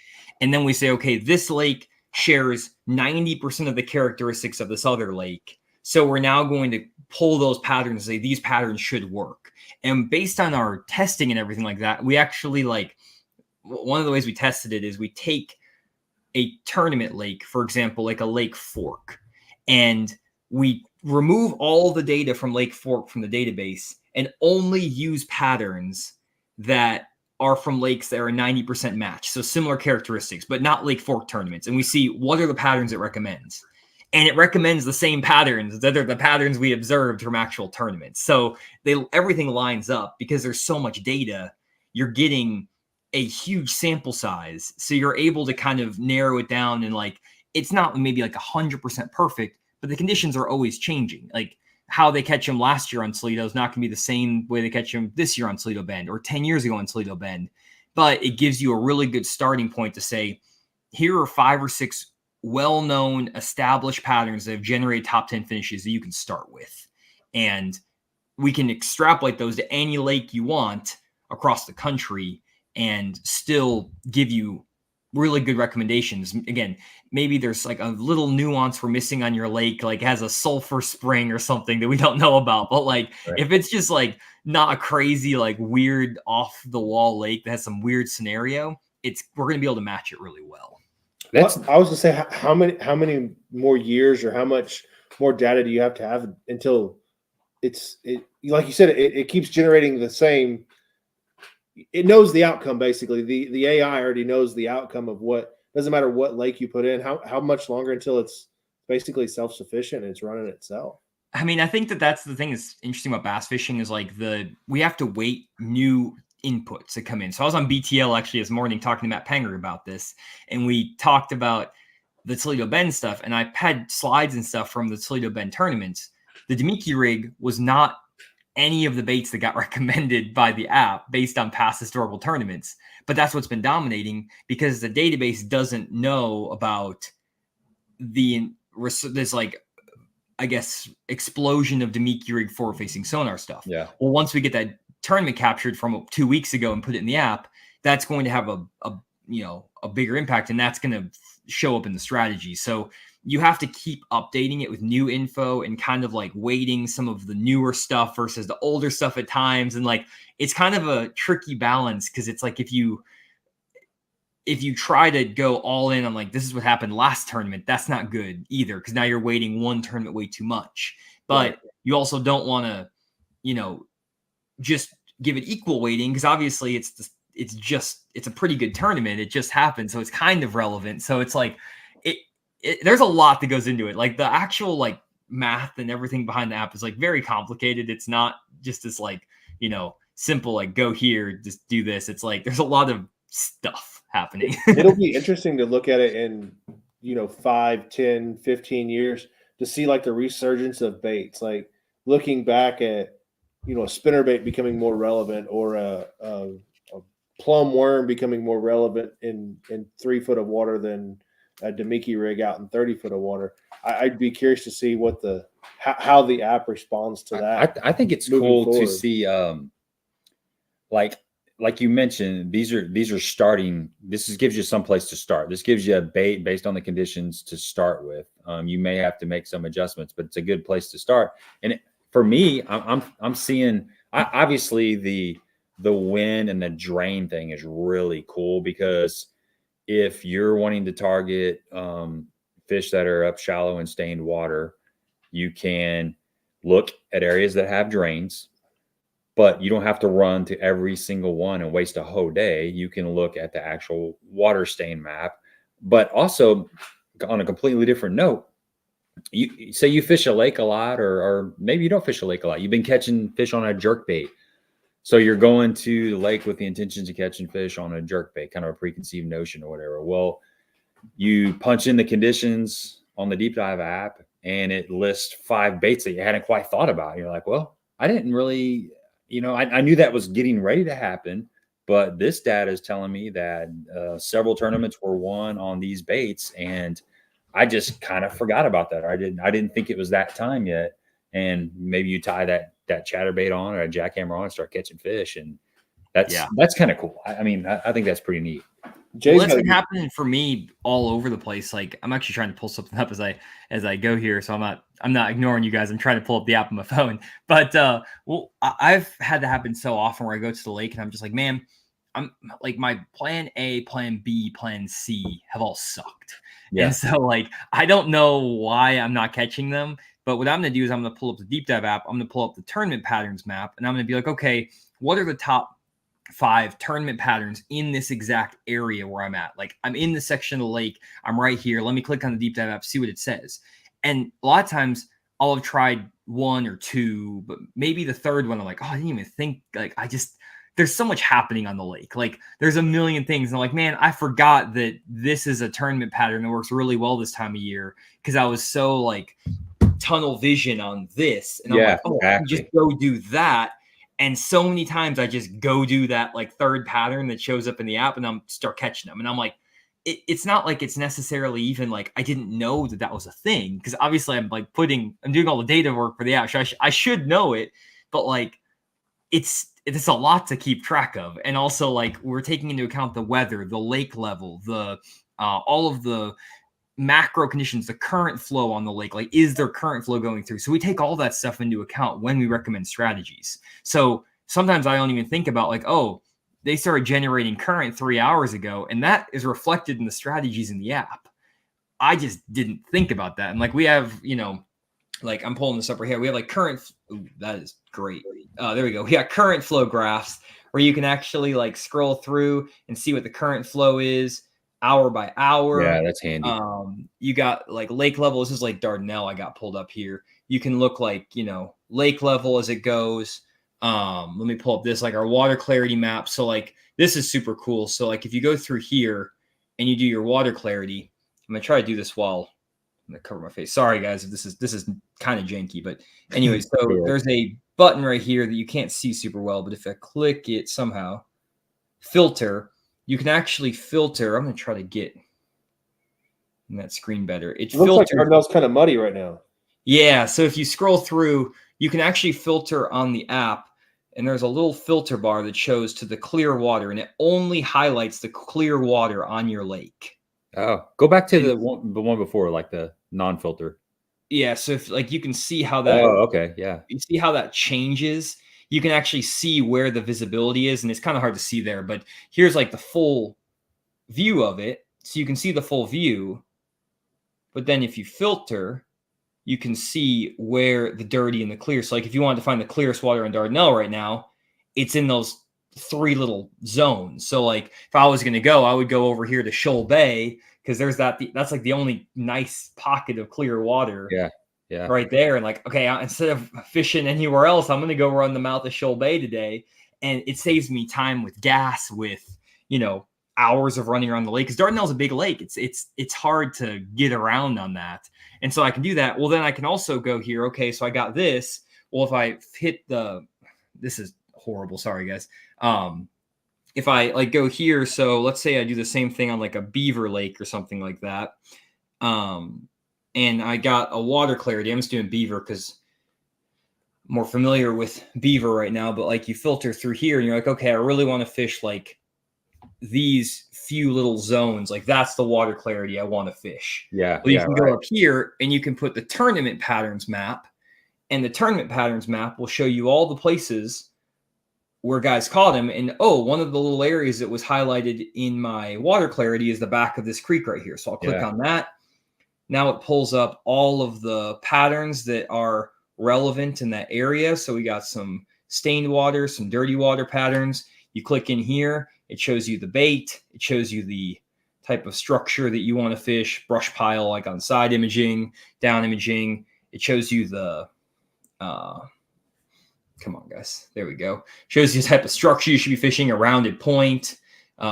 And then we say, okay, this lake shares 90% of the characteristics of this other lake. So we're now going to pull those patterns and say these patterns should work. And based on our testing and everything like that, we actually one of the ways we tested it is we take a tournament lake, for example, like a Lake Fork, and we remove all the data from Lake Fork from the database and only use patterns that are from lakes that are 90% match. So similar characteristics, but not Lake Fork tournaments. And we see what are the patterns it recommends. And it recommends the same patterns that are the patterns we observed from actual tournaments. So everything lines up because there's so much data. You're getting a huge sample size. So you're able to kind of narrow it down, and like, it's not maybe like 100% perfect, but the conditions are always changing. Like how they catch them last year on Toledo is not going to be the same way they catch them this year on Toledo Bend or 10 years ago on Toledo Bend. But it gives you a really good starting point to say, here are 5 or 6 well-known established patterns that have generated top 10 finishes that you can start with. And we can extrapolate those to any lake you want across the country and still give you really good recommendations. Again, maybe there's like a little nuance we're missing on your lake, like it has a sulfur spring or something that we don't know about. But like, if it's just like not a crazy, like weird off the wall lake that has some weird scenario, we're going to be able to match it really well. I was going to say, how many more years or how much more data do you have to have until like you said, it keeps generating the same. It knows the outcome basically. The AI already knows the outcome of what. Doesn't matter what lake you put in. How much longer until it's basically self-sufficient and it's running itself. I mean, I think that's the thing that's interesting about bass fishing is like we have to wait new inputs to come in. So I was on BTL actually this morning talking to Matt Penger about this, and we talked about the Toledo Bend stuff, and I had slides and stuff from the Toledo Bend tournaments. The Demiki rig was not any of the baits that got recommended by the app based on past historical tournaments, but that's what's been dominating because the database doesn't know about this like, I guess, explosion of Demiki rig forward-facing sonar stuff. Yeah. Well, once we get that tournament captured from 2 weeks ago and put it in the app, that's going to have a bigger impact, and that's going to show up in the strategy. So you have to keep updating it with new info and kind of like weighting some of the newer stuff versus the older stuff at times. And like, it's kind of a tricky balance because it's like if you try to go all in on like, this is what happened last tournament, that's not good either. Cause now you're waiting one tournament way too much, but you also don't want to, just give it equal weighting. Cause obviously it's a pretty good tournament. It just happened. So it's kind of relevant. So it's like, there's a lot that goes into it. Like the actual like math and everything behind the app is like very complicated. It's not just this like, simple, like go here, just do this. It's like, there's a lot of stuff happening. It'll be interesting to look at it in, 5, 10, 15 years to see like the resurgence of baits, like looking back at, a spinnerbait becoming more relevant or a plum worm becoming more relevant in 3 foot of water than a Demiki rig out in 30 foot of water. I'd be curious to see what how the app responds to that. I think it's cool to see, like you mentioned, these are starting. Gives you some place to start. This gives you a bait based on the conditions to start with. You may have to make some adjustments, but it's a good place to start. And for me, I'm seeing obviously the wind and the drain thing is really cool because if you're wanting to target fish that are up shallow in stained water, you can look at areas that have drains, but you don't have to run to every single one and waste a whole day. You can look at the actual water stain map, but also on a completely different note, you say you fish a lake a lot, or maybe you don't fish a lake a lot. You've been catching fish on a jerkbait. So you're going to the lake with the intentions of catching fish on a jerkbait, kind of a preconceived notion or whatever. Well, you punch in the conditions on the Deep Dive app and it lists 5 baits that you hadn't quite thought about. You're like, well, I didn't really, I knew that was getting ready to happen, but this data is telling me that several tournaments were won on these baits. And I just kind of forgot about that. I didn't think it was that time yet. And maybe you tie that chatterbait on or a jackhammer on and start catching fish. And that's kind of cool. I mean, I think that's pretty neat. Well, that's been happening for me all over the place. Like I'm actually trying to pull something up as I go here. So I'm not ignoring you guys. I'm trying to pull up the app on my phone, but I've had that happen so often where I go to the lake and I'm just like, man, I'm like my plan A, plan B, plan C have all sucked. Yeah. And so like, I don't know why I'm not catching them. But what I'm going to do is I'm going to pull up the Deep Dive app. I'm going to pull up the tournament patterns map, and I'm going to be like, okay, what are the top 5 tournament patterns in this exact area where I'm at? Like I'm in the section of the lake. I'm right here. Let me click on the Deep Dive app, see what it says. And a lot of times I'll have tried 1 or 2, but maybe the third one, I'm like, oh, I didn't even think, like, there's so much happening on the lake. Like there's a million things. And I'm like, man, I forgot that this is a tournament pattern that works really well this time of year. Cause I was so like tunnel vision on this. And I'm like, oh, exactly. I can just go do that. And so many times I just go do that like third pattern that shows up in the app and I'm start catching them. And I'm like, it's not like it's necessarily even like, I didn't know that was a thing. Cause obviously I'm doing all the data work for the app. So I should know it, but like, it's a lot to keep track of. And also like we're taking into account the weather, the lake level, the all of the macro conditions, the current flow on the lake, like is there current flow going through? So we take all that stuff into account when we recommend strategies. So sometimes I don't even think about like, oh, they started generating current 3 hours ago, and that is reflected in the strategies in the app. I just didn't think about that. And like we have, like I'm pulling this up right here. We have like current. Ooh, that is great. There we go. We got current flow graphs where you can actually like scroll through and see what the current flow is hour by hour. Yeah, that's handy. You got like lake level. This is like Dardanelle. I got pulled up here. You can look like, lake level as it goes. Let me pull up this, like our water clarity map. So like, this is super cool. So like, if you go through here and you do your water clarity, I'm going to try to do this while I'm going to cover my face. Sorry guys, if this is kind of janky, but anyway, so there's a button right here that you can't see super well, but if I click it somehow, filter, you can actually filter. I'm going to try to get in that screen better. It looks like Dardanelle's kind of muddy right now. Yeah. So if you scroll through, you can actually filter on the app, and there's a little filter bar that shows to the clear water, and it only highlights the clear water on your lake. Oh, go back to the one before, like the non-filter. Yeah. So if like you can see how that. Oh, okay. Yeah. You see how that changes. You can actually see where the visibility is, and it's kind of hard to see there, but here's like the full view of it. So you can see the full view, but then if you filter, you can see where the dirty and the clear. So like if you wanted to find the clearest water in Dardanelle right now, it's in those 3 little zones. So like if I was going to go, I would go over here to Shoal Bay, because there's that's like the only nice pocket of clear water. Yeah. Right there. And like, okay, instead of fishing anywhere else, I'm going to go run the mouth of Shoal Bay today. And it saves me time with gas, with, hours of running around the lake. Because Dardanelle's a big lake. It's hard to get around on that. And so I can do that. Well, then I can also go here. Okay, so I got this. Well, if I hit this is horrible. Sorry, guys. If I like go here, so let's say I do the same thing on like a beaver lake or something like that. And I got a water clarity. I'm just doing beaver because I'm more familiar with beaver right now. But like you filter through here and you're like, okay, I really want to fish like these few little zones. Like that's the water clarity I want to fish. Yeah. Well, you can go up here and you can put the tournament patterns map. And the tournament patterns map will show you all the places where guys caught them. And one of the little areas that was highlighted in my water clarity is the back of this creek right here. So I'll click on that. Now it pulls up all of the patterns that are relevant in that area. So we got some stained water, some dirty water patterns. You click in here, it shows you the bait. It shows you the type of structure that you want to fish, brush pile, like on side imaging, down imaging. It shows you the, come on guys, there we go. Shows you the type of structure you should be fishing, a rounded point,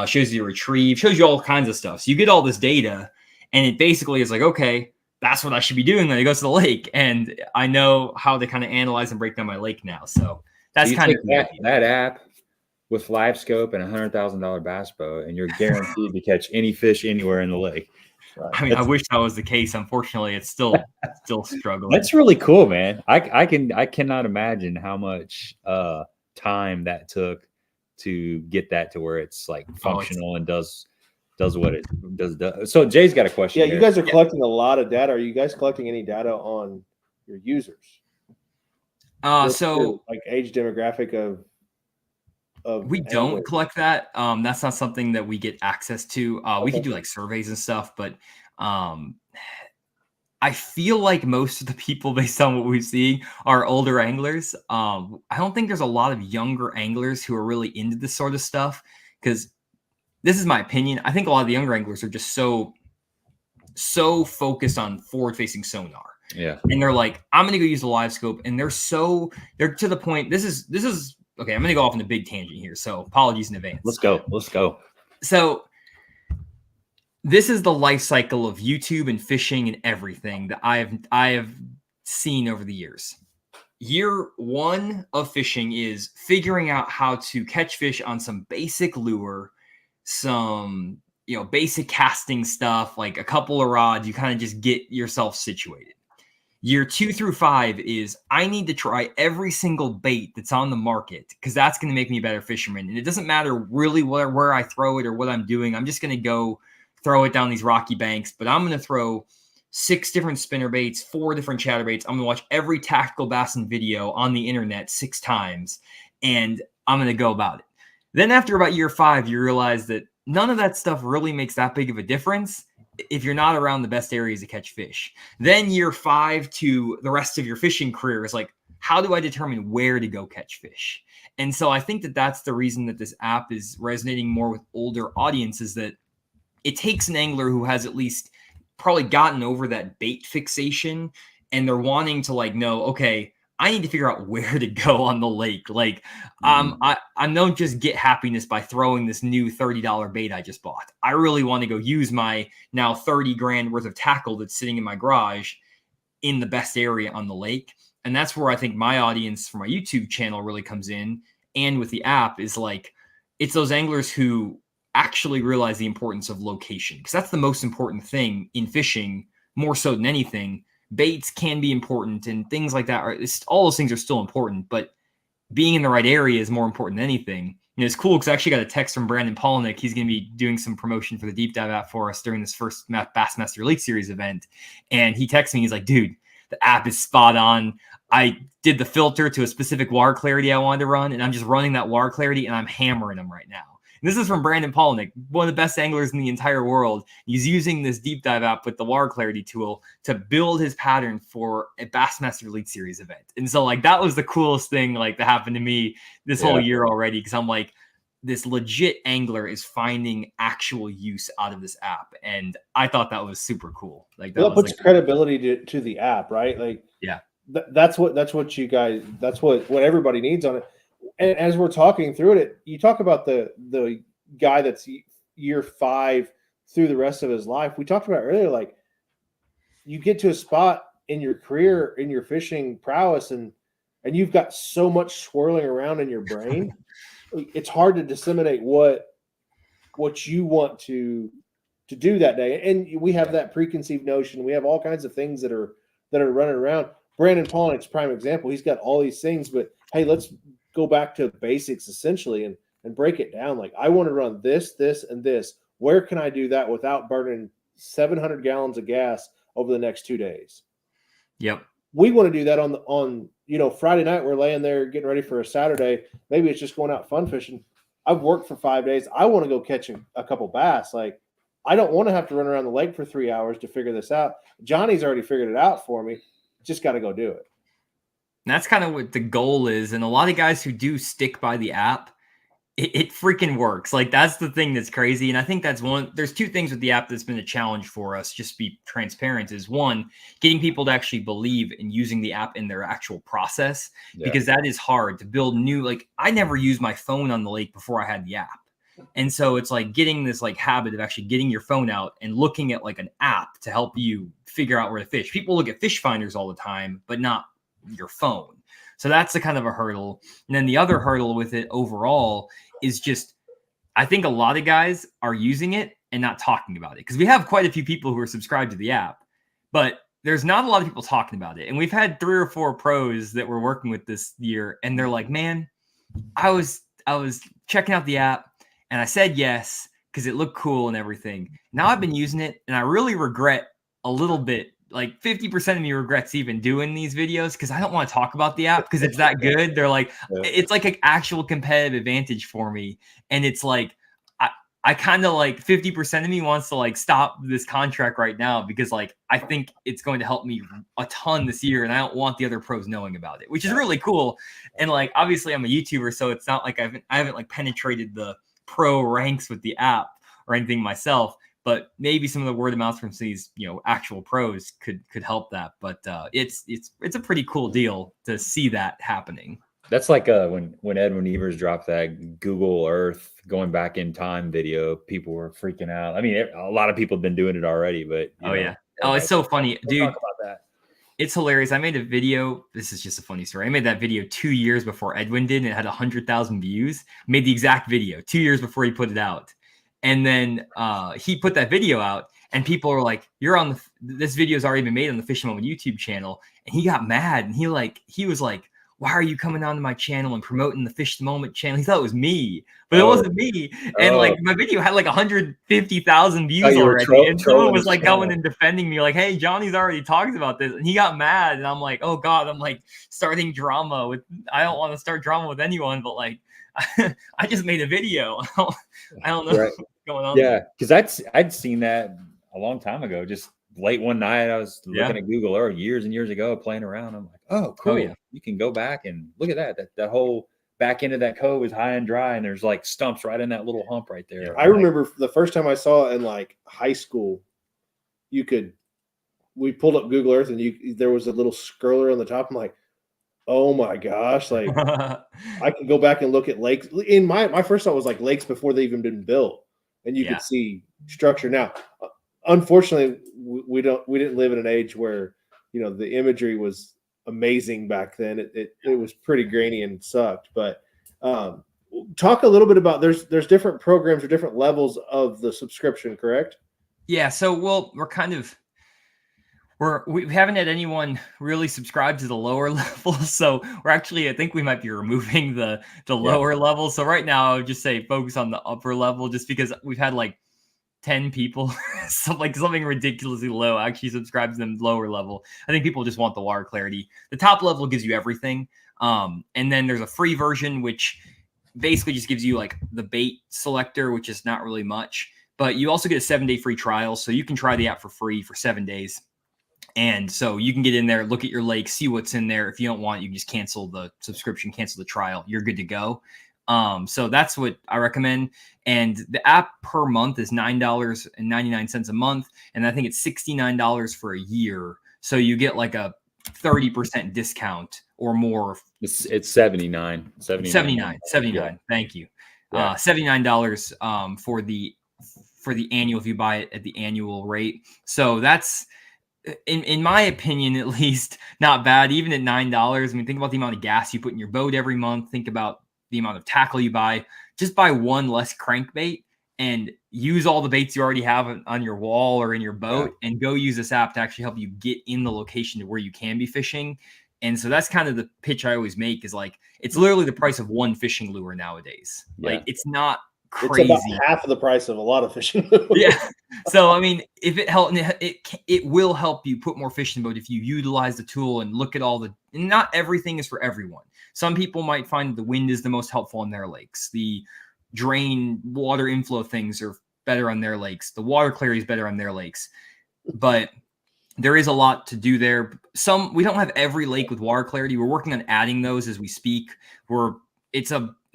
shows you a retrieve, shows you all kinds of stuff. So you get all this data. And it basically is like, okay, that's what I should be doing when I go to the lake. And I know how to kind of analyze and break down my lake now. So that's kind of that app with LiveScope and $100,000 bass boat, and you're guaranteed to catch any fish anywhere in the lake. I mean, I wish that was the case. Unfortunately, it's still struggling. That's really cool, man. I cannot imagine how much time that took to get that to where it's like functional and does what it does. So Jay's got a question. Yeah, you guys are collecting a lot of data. Are you guys collecting any data on your users? So like age demographic of we don't collect that. That's not something that we get access to. We can do like surveys and stuff, but I feel like most of the people, based on what we've seen, are older anglers. I don't think there's a lot of younger anglers who are really into this sort of stuff, because this is my opinion. I think a lot of the younger anglers are just so focused on forward-facing sonar. Yeah. And they're like, I'm going to go use the LiveScope. And they're to the point. This is okay. I'm going to go off on a big tangent here. So apologies in advance. Let's go. So this is the life cycle of YouTube and fishing and everything that I have seen over the years. Year 1 of fishing is figuring out how to catch fish on some basic lure, some basic casting stuff, like a couple of rods. You kind of just get yourself situated. Year 2 through 5 is I need to try every single bait that's on the market, because that's going to make me a better fisherman. And it doesn't matter really where I throw it or what I'm doing. I'm just going to go throw it down these rocky banks, but I'm going to throw 6 different spinner baits, 4 different chatter baits. I'm going to watch every tactical bassin video on the internet 6 times, and I'm going to go about it. Then after about year 5, you realize that none of that stuff really makes that big of a difference. if you're not around the best areas to catch fish. Then year 5 to the rest of your fishing career is like, how do I determine where to go catch fish? And so I think that that's the reason that this app is resonating more with older audiences, that it takes an angler who has at least probably gotten over that bait fixation, and they're wanting to like know, okay, I need to figure out where to go on the lake. Like, I don't just get happiness by throwing this new $30 bait I just bought. I really want to go use my now 30 grand worth of tackle that's sitting in my garage in the best area on the lake. And that's where I think my audience for my YouTube channel really comes in. And with the app is like, it's those anglers who actually realize the importance of location, because that's the most important thing in fishing, more so than anything. Baits can be important and things like that. All those things are still important, but being in the right area is more important than anything. And it's cool because I actually got a text from Brandon Polnick. He's going to be doing some promotion for the Deep Dive app for us during this first Bassmaster Lake Series event. And he texted me, he's like, dude, the app is spot on. I did the filter to a specific water clarity I wanted to run, and I'm just running that water clarity and I'm hammering them right now. This is from Brandon Polnick, one of the best anglers in the entire world. He's using this Deep Dive app with the water clarity tool to build his pattern for a Bassmaster Elite Series event. And so like, that was the coolest thing like that happened to me this whole year already. Cause I'm like, this legit angler is finding actual use out of this app. And I thought that was super cool. Like that puts credibility to the app, right? Like, yeah, that's what you guys, that's what everybody needs on it. And as we're talking through it, you talk about the guy that's year 5 through the rest of his life. We talked about earlier, like you get to a spot in your career, in your fishing prowess, and you've got so much swirling around in your brain. It's hard to disseminate what you want to do that day. And we have that preconceived notion. We have all kinds of things that are running around. Brandon Polnick's prime example. He's got all these things, but hey, let's go back to basics essentially and break it down. Like, I want to run this, and this. Where can I do that without burning 700 gallons of gas over the next 2 days? Yep. We want to do that on Friday night. We're laying there getting ready for a Saturday. Maybe it's just going out fun fishing. I've worked for 5 days. I want to go catch a couple bass. Like, I don't want to have to run around the lake for 3 hours to figure this out. Johnny's already figured it out for me. Just got to go do it. And that's kind of what the goal is. And a lot of guys who do stick by the app, it freaking works. Like, that's the thing that's crazy. And I think that's there's 2 things with the app that's been a challenge for us, just to be transparent, is 1, getting people to actually believe in using the app in their actual process, because that is hard to build new. Like, I never used my phone on the lake before I had the app. And so it's like getting this like habit of actually getting your phone out and looking at like an app to help you figure out where to fish. People look at fish finders all the time, but not your phone. So that's a kind of a hurdle. And then the other hurdle with it overall is just, I think a lot of guys are using it and not talking about it, because we have quite a few people who are subscribed to the app, but there's not a lot of people talking about it. And we've had 3 or 4 pros that we're working with this year, and they're like, man, I was checking out the app and I said yes because it looked cool and everything. Now I've been using it and I really regret a little bit. Like 50% of me regrets even doing these videos because I don't want to talk about the app because it's that good. They're like, it's like an actual competitive advantage for me. And it's like, I kind of like 50% of me wants to like stop this contract right now because like, I think it's going to help me a ton this year. And I don't want the other pros knowing about it, which is really cool. And like, obviously I'm a YouTuber, so it's not like I haven't like penetrated the pro ranks with the app or anything myself. But maybe some of the word of mouth from these, actual pros could help that. But it's a pretty cool deal to see that happening. That's like when Edwin Evers dropped that Google Earth going back in time video, people were freaking out. I mean, a lot of people have been doing it already, but it's so funny, dude. Talk about that. It's hilarious. I made a video. This is just a funny story. I made that video 2 years before Edwin did, and it had 100,000 views. Made the exact video 2 years before he put it out. And then he put that video out, and people are like, "You're on this video's already been made on the Fishing Moment YouTube channel." And he got mad, and he was like, "Why are you coming onto my channel and promoting the Fish the Moment channel?" He thought it was me, but it wasn't me. And like my video had like 150,000 views already, and someone was like going and defending me, like, "Hey, Johnny's already talked about this," and he got mad. And I'm like, "Oh God," I'm like starting drama with. I don't want to start drama with anyone, but like, I just made a video. I don't know. Right. Going on. Yeah, because I'd seen that a long time ago. Just late one night, I was looking at Google Earth years and years ago, playing around. I'm like, oh, cool. yeah. You can go back and look at that whole back end of that cove is high and dry, and there's like stumps right in that little hump right there. I remember the first time I saw it in like high school, we pulled up Google Earth and there was a little scroller on the top. I'm like, oh my gosh, like I can go back and look at lakes. In my first thought was like lakes before they even been built, and you could see structure. Now, unfortunately, we didn't live in an age where, you know, the imagery was amazing back then. It was pretty grainy and sucked. But talk a little bit about there's different programs or different levels of the subscription, correct? Yeah. So we haven't had anyone really subscribe to the lower level. So we're actually, I think we might be removing the lower level. So right now I would just say focus on the upper level, just because we've had like 10 people, something ridiculously low actually subscribe to them lower level. I think people just want the water clarity. The top level gives you everything. And then there's a free version, which basically just gives you like the bait selector, which is not really much, but you also get a 7-day free trial. So you can try the app for free for 7 days. And so you can get in there, look at your lake, see what's in there. If you don't want it, you can just cancel the subscription, cancel the trial. You're good to go. So that's what I recommend. And the app per month is $9.99 a month. And I think it's $69 for a year. So you get like a 30% discount or more. It's $79. $79. Thank you. Yeah. $79 for the annual, if you buy it at the annual rate. So that's, in my opinion, at least, not bad. Even at $9, I mean, think about the amount of gas you put in your boat every month. Think about the amount of tackle you buy. Just buy one less crankbait and use all the baits you already have on your wall or in your boat, and go use this app to actually help you get in the location to where you can be fishing. And so that's kind of the pitch I always make, is like, it's literally the price of one fishing lure nowadays. Like, it's not crazy. It's about half of the price of a lot of fishing lures. Yeah. So, I mean, if it helps, it will help you put more fish in the boat if you utilize the tool and look at and not everything is for everyone. Some people might find the wind is the most helpful on their lakes. The drain water inflow things are better on their lakes. The water clarity is better on their lakes. But there is a lot to do there. We don't have every lake with water clarity. We're working on adding those as we speak. The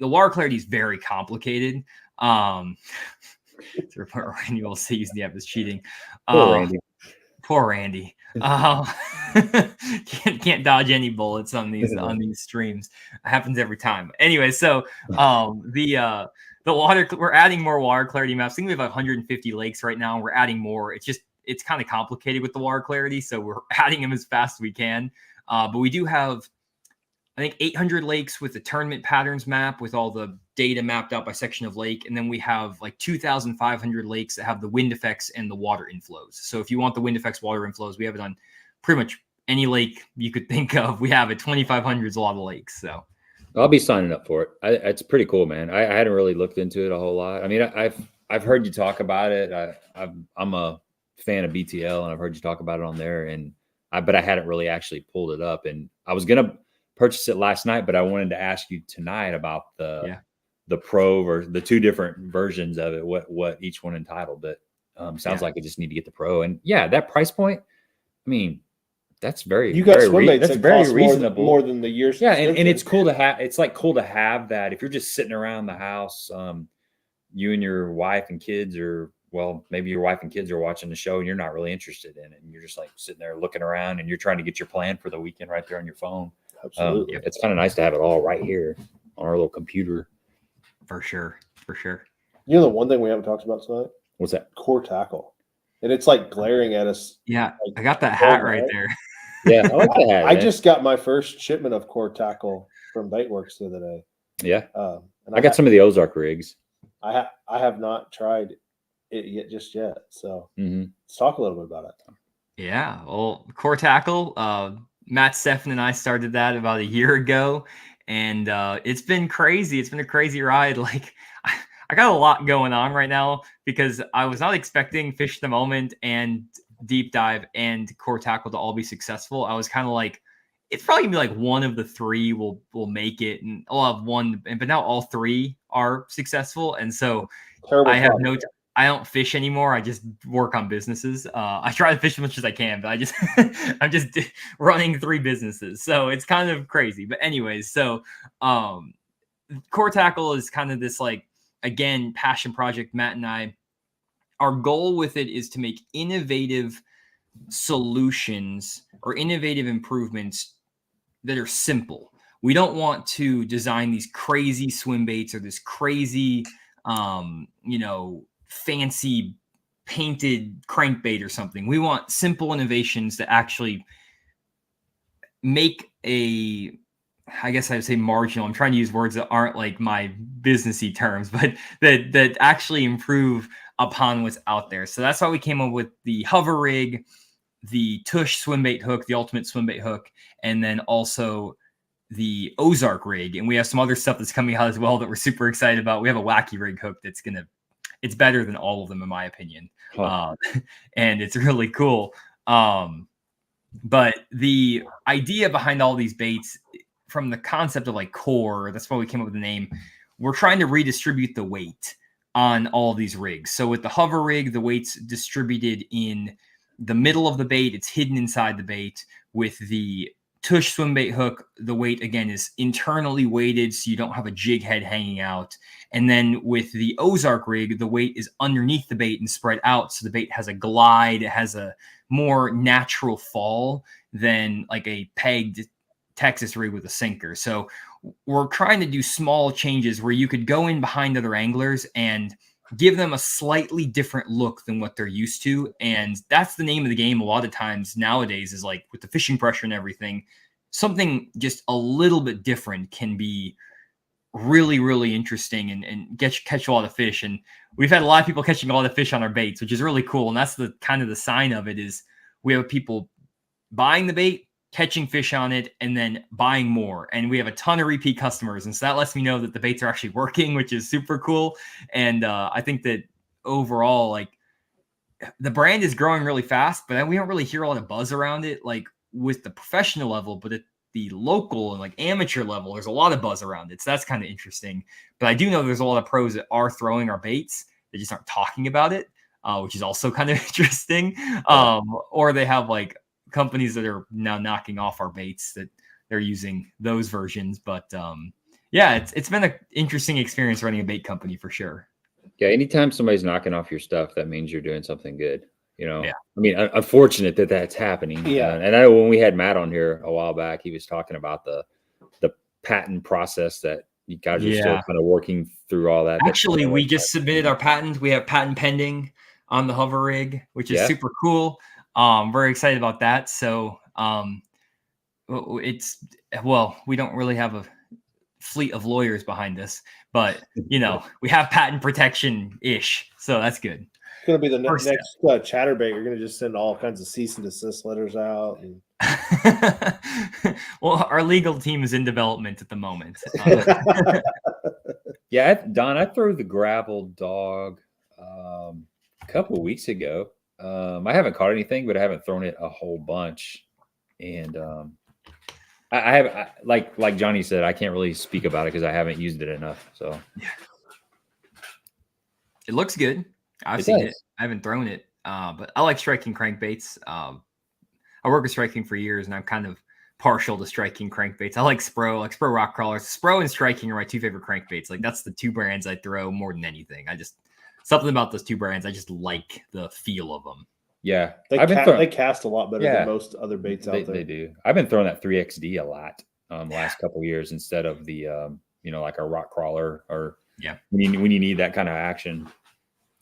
water clarity is very complicated. Randy will say using the app is cheating. Poor Randy. Can't dodge any bullets on these streams. It happens every time. Anyway, so the water, we're adding more water clarity maps. I think we have 150 lakes right now. We're adding more. It's kind of complicated with the water clarity, so we're adding them as fast as we can. But we do have, I think, 800 lakes with the tournament patterns map with all the data mapped out by section of lake. And then we have like 2,500 lakes that have the wind effects and the water inflows. So if you want the wind effects, water inflows, we have it on pretty much any lake you could think of. We have it. 2,500 is a lot of lakes. So I'll be signing up for it. It's pretty cool, man. I hadn't really looked into it a whole lot. I mean, I've heard you talk about it. I'm a fan of BTL, and I've heard you talk about it on there, but I hadn't really actually pulled it up. And I was gonna purchase it last night, but I wanted to ask you tonight about the Pro or the two different versions of it, what each one entitled. But sounds like I just need to get the Pro. And that price point, I mean, that's very, you got swim baits that's very reasonable. More than the years. Yeah, and it's cool to have. It's like cool to have that if you're just sitting around the house, you and your wife and kids, or maybe your wife and kids are watching the show and you're not really interested in it, and you're just like sitting there looking around and you're trying to get your plan for the weekend right there on your phone. Absolutely. It's kind of nice to have it all right here on our little computer. For sure. You know, the one thing we haven't talked about tonight? What's that? Core tackle. And it's like glaring at us. Yeah, I got that hat right there. Yeah, I like the hat. I just got my first shipment of core tackle from Baitworks the other day. Yeah. And I got some of the Ozark rigs. I have not tried it yet. So let's talk a little bit about it. Yeah. Well, core tackle, Matt, Stefan, and I started that about a year ago, and it's been crazy. It's been a crazy ride. Like, I got a lot going on right now because I was not expecting Fish the Moment and Deep Dive and core tackle to all be successful. I was kind of like, it's probably gonna be like one of the three will make it, and I'll have one. But now all three are successful, and so I I don't fish anymore. I just work on businesses. I try to fish as much as I can, but I'm just running 3 businesses. So it's kind of crazy. But anyways, so Core Tackle is kind of this, like, again, passion project. Matt and I, our goal with it is to make innovative solutions or innovative improvements that are simple. We don't want to design these crazy swim baits or this crazy, fancy painted crankbait or something. We want simple innovations that actually make I guess I would say marginal. I'm trying to use words that aren't like my businessy terms, but that actually improve upon what's out there. So that's why we came up with the hover rig, the Tush swim bait hook, the ultimate swim bait hook, and then also the Ozark rig. And we have some other stuff that's coming out as well that we're super excited about. We have a wacky rig hook that's it's better than all of them, in my opinion. And it's really cool. But the idea behind all these baits, from the concept of like core, that's why we came up with the name. We're trying to redistribute the weight on all these rigs. So with the hover rig, the weight's distributed in the middle of the bait. It's hidden inside the bait. With the Tush swim bait hook, the weight again is internally weighted, so you don't have a jig head hanging out. And then with the Ozark rig, the weight is underneath the bait and spread out, so the bait has a glide. It has a more natural fall than like a pegged Texas rig with a sinker. So we're trying to do small changes where you could go in behind other anglers and give them a slightly different look than what they're used to. And that's the name of the game a lot of times nowadays, is like with the fishing pressure and everything, something just a little bit different can be really, really interesting and catch a lot of fish. And we've had a lot of people catching a lot of fish on our baits, which is really cool. And that's the kind of the sign of it, is we have people buying the bait, catching fish on it, and then buying more. And we have a ton of repeat customers. And so that lets me know that the baits are actually working, which is super cool. And I think that overall, like, the brand is growing really fast, but we don't really hear a lot of buzz around it, like with the professional level, but at the local and like amateur level, there's a lot of buzz around it. So that's kind of interesting. But I do know there's a lot of pros that are throwing our baits. They just aren't talking about it, which is also kind of interesting. Or they have like companies that are now knocking off our baits that they're using those versions. But it's been an interesting experience running a bait company for sure. Yeah, anytime somebody's knocking off your stuff, that means you're doing something good. Yeah. I mean, unfortunate that that's happening. Yeah. And I know when we had Matt on here a while back, he was talking about the patent process that you guys are still kind of working through all that. Actually, we just submitted our patent. We have patent pending on the hover rig, which is super cool. Very excited about that. So we don't really have a fleet of lawyers behind us, but we have patent protection ish. So that's good. It's going to be the next chatterbait. You're going to just send all kinds of cease and desist letters out. And... Well, our legal team is in development at the moment. Don, I threw the gravel dog a couple of weeks ago. I haven't caught anything, but I haven't thrown it a whole bunch. And I have, like Johnny said, I can't really speak about it because I haven't used it enough. So it looks good. I've seen it. I haven't thrown it, but I like striking crankbaits. I work with striking for years, and I'm kind of partial to striking crankbaits. I like Spro rock crawlers. Spro and striking are my 2 favorite crankbaits. Like, that's the 2 brands I throw more than anything. Something about those 2 brands, I just like the feel of them. Yeah, they cast a lot better than most other baits out there. They do. I've been throwing that 3XD a lot last couple of years instead of the like a rock crawler or when you need that kind of action.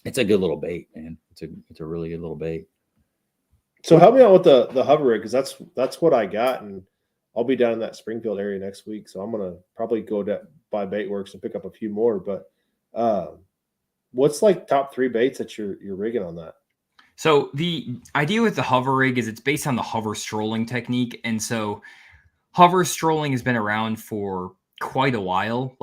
It's a good little bait, man. It's a really good little bait. So help me out with the hover rig, because that's what I got, and I'll be down in that Springfield area next week. So I'm gonna probably go by Baitworks and pick up a few more. But what's like top 3 baits that you're rigging on that? So the idea with the hover rig is it's based on the hover strolling technique, and so hover strolling has been around for quite a while.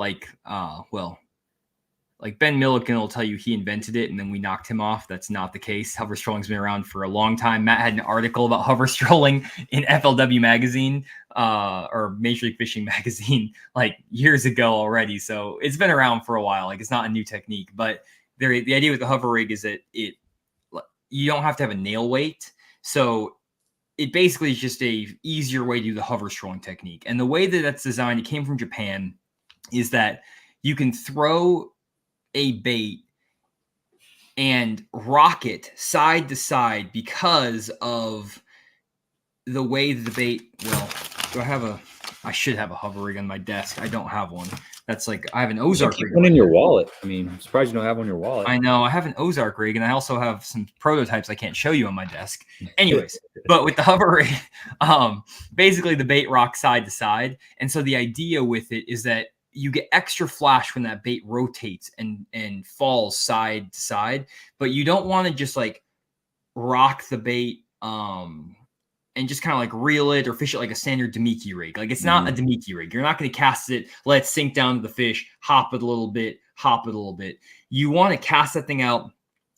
Like Ben Milliken will tell you he invented it and then we knocked him off. That's not the case. Hover strolling's been around for a long time. Matt had an article about hover strolling in FLW magazine or Major League Fishing magazine like years ago already. So it's been around for a while. Like, it's not a new technique, but the idea with the hover rig is that you don't have to have a nail weight. So it basically is just a easier way to do the hover strolling technique. And the way that that's designed, it came from Japan, is that you can throw a bait and rock it side to side because of the way the bait, well, I should have a hover rig on my desk. I don't have one. That's like, I have an Ozark rig. One in your wallet. I mean, I'm surprised you don't have one in your wallet. I know. I have an Ozark rig, and I also have some prototypes I can't show you on my desk. Anyways, but with the hover rig, basically the bait rocks side to side. And so the idea with it is that you get extra flash when that bait rotates and falls side to side, but you don't want to just like rock the bait and just kind of like reel it or fish it like a standard Demiki rig. Like, it's not a Demiki rig. You're not going to cast it, let it sink down to the fish, hop it a little bit. You want to cast that thing out,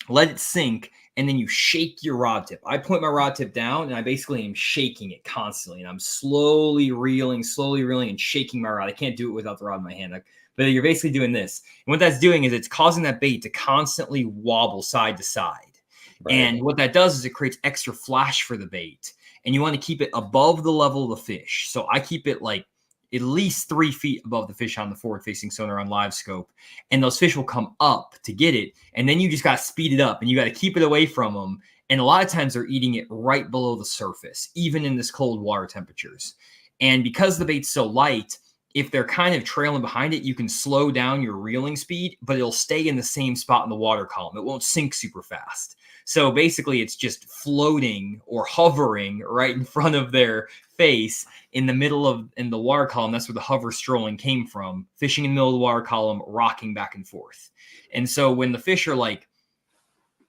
let it sink, and then you shake your rod tip. I point my rod tip down, and I basically am shaking it constantly. And I'm slowly reeling and shaking my rod. I can't do it without the rod in my hand. But you're basically doing this. And what that's doing is it's causing that bait to constantly wobble side to side. Right. And what that does is it creates extra flash for the bait. And you want to keep it above the level of the fish. So I keep it like at least 3 feet above the fish on the forward-facing sonar on LiveScope. And those fish will come up to get it. And then you just got to speed it up. And you got to keep it away from them. And a lot of times they're eating it right below the surface, even in this cold water temperatures. And because the bait's so light, if they're kind of trailing behind it, you can slow down your reeling speed, but it'll stay in the same spot in the water column. It won't sink super fast. So basically, it's just floating or hovering right in front of their face in the middle of in the water column. That's where the hover strolling came from, fishing in the middle of the water column, rocking back and forth. And so when the fish are like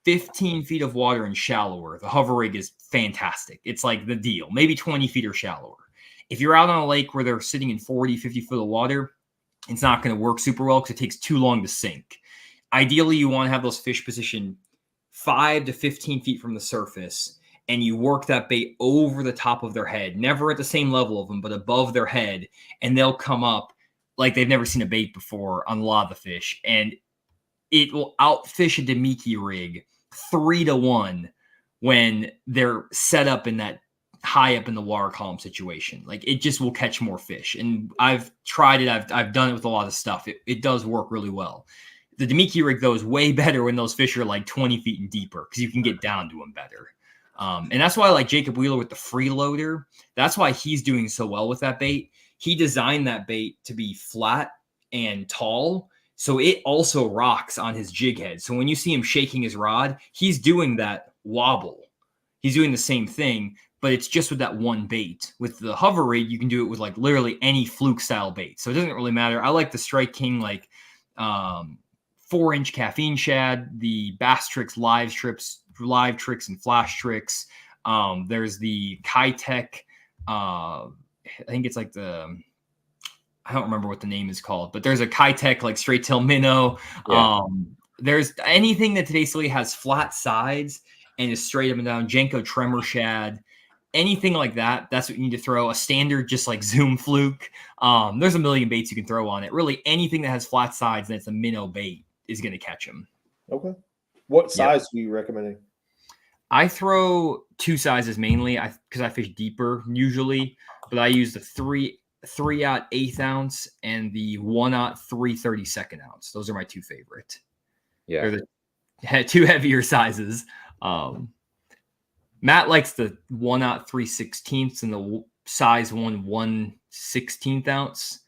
15 feet of water and shallower, the hover rig is fantastic. It's like the deal, maybe 20 feet or shallower. If you're out on a lake where they're sitting in 40, 50 foot of water, it's not going to work super well because it takes too long to sink. Ideally, you want to have those fish positioned 5 to 15 feet from the surface, and you work that bait over the top of their head, never at the same level of them, but above their head, and they'll come up like they've never seen a bait before on a lot of the fish, and it will outfish a Demiki rig 3-1 when they're set up in that high up in the water column situation. Like, it just will catch more fish. And I've tried it. I've done it with a lot of stuff. It does work really well. The Demiki rig, though, is way better when those fish are like 20 feet and deeper because you can get down to them better. And that's why I like Jacob Wheeler with the freeloader. That's why he's doing so well with that bait. He designed that bait to be flat and tall, so it also rocks on his jig head. So when you see him shaking his rod, he's doing that wobble. He's doing the same thing, but it's just with that one bait. With the hover rig, you can do it with like literally any fluke style bait. So it doesn't really matter. I like the Strike King, like 4-inch caffeine shad, the Bass Tricks live tricks and flash tricks. There's the Kitech. I think it's like I don't remember what the name is called, but there's a Kitech like straight tail minnow. Yeah. There's anything that today silly has flat sides and is straight up and down. Jenko Tremor shad, anything like that. That's what you need to throw. A standard, just like Zoom fluke. There's a million baits you can throw on it. Really, anything that has flat sides and it's a minnow bait is going to catch them. Okay. What size are you recommending? I throw 2 sizes mainly because I fish deeper usually, but I use the 3/8 1/8 ounce and the 1/0 3/32 ounce. Those are my 2 favorite. Yeah. They're the 2 heavier sizes. Matt likes the 1/0 3/16 and the size 1/1/16 ounce.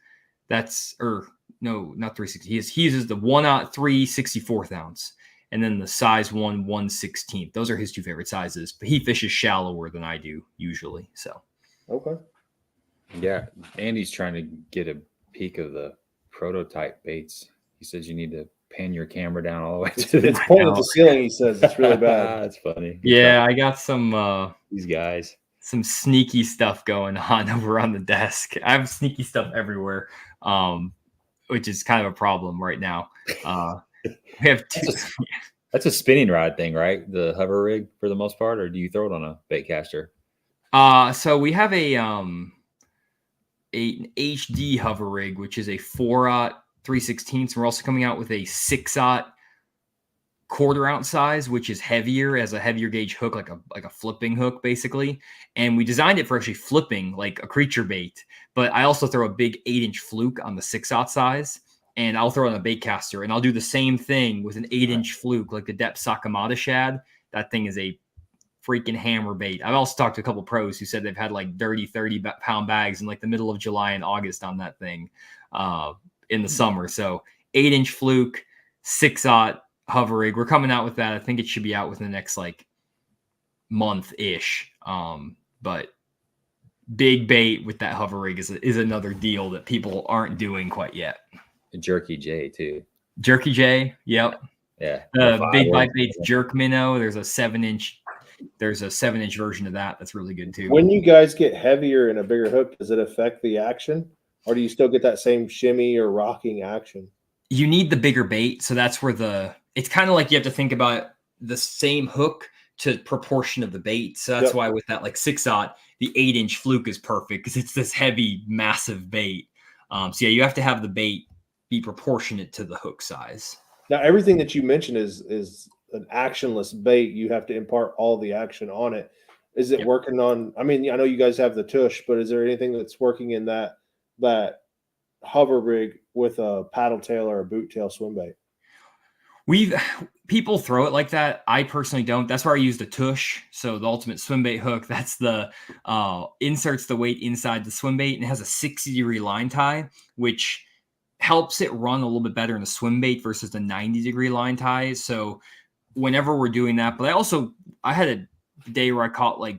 No, not 3/16. He uses the 1/0 3/64 ounce, and then the size 1/1/16. Those are his 2 favorite sizes. But he fishes shallower than I do usually. So okay, yeah. Andy's trying to get a peek of the prototype baits. He says you need to pan your camera down all the way to it's pointed at the ceiling. He says it's really bad. That's funny. Yeah, I got some these guys. Some sneaky stuff going on over on the desk. I have sneaky stuff everywhere, which is kind of a problem right now. We have 2. That's a spinning rod thing, right? The hover rig for the most part, or do you throw it on a bait caster? So we have an HD hover rig, which is a 4/0 3/16. We're also coming out with a 6/0 1/4 ounce size, which is heavier, as a heavier gauge hook, like a flipping hook basically. And we designed it for actually flipping like a creature bait. But I also throw a big 8-inch fluke on the 6/0 size, and I'll throw it on a bait caster, and I'll do the same thing with an 8-inch fluke, like the depth Sakamata shad. That thing is a freaking hammer bait. I've also talked to a couple pros who said they've had like dirty 30-pound bags in like the middle of July and August on that thing in the summer. So 8-inch fluke, 6/0 hover rig. We're coming out with that. I think it should be out within the next like month-ish. But big bait with that hover rig is another deal that people aren't doing quite yet. Jerky J too. Jerky J, yep. Yeah. Big bite baits, jerk minnow. There's a 7-inch version of that. That's really good too. When you guys get heavier and a bigger hook, does it affect the action, or do you still get that same shimmy or rocking action? You need the bigger bait, so that's where it's kind of like you have to think about the same hook to proportion of the bait. So that's why with that like 6/0, the 8-inch fluke is perfect because it's this heavy, massive bait. So yeah, you have to have the bait be proportionate to the hook size. Now, everything that you mentioned is an actionless bait. You have to impart all the action on it. Is it working on? I mean, I know you guys have the tush, but is there anything that's working in that hover rig with a paddle tail or a boot tail swim bait? People throw it like that. I personally don't. That's where I use the tush. So the ultimate swim bait hook. That's the inserts the weight inside the swim bait and it has a 60-degree line tie, which helps it run a little bit better in the swim bait versus the 90-degree line ties. So whenever we're doing that, but I had a day where I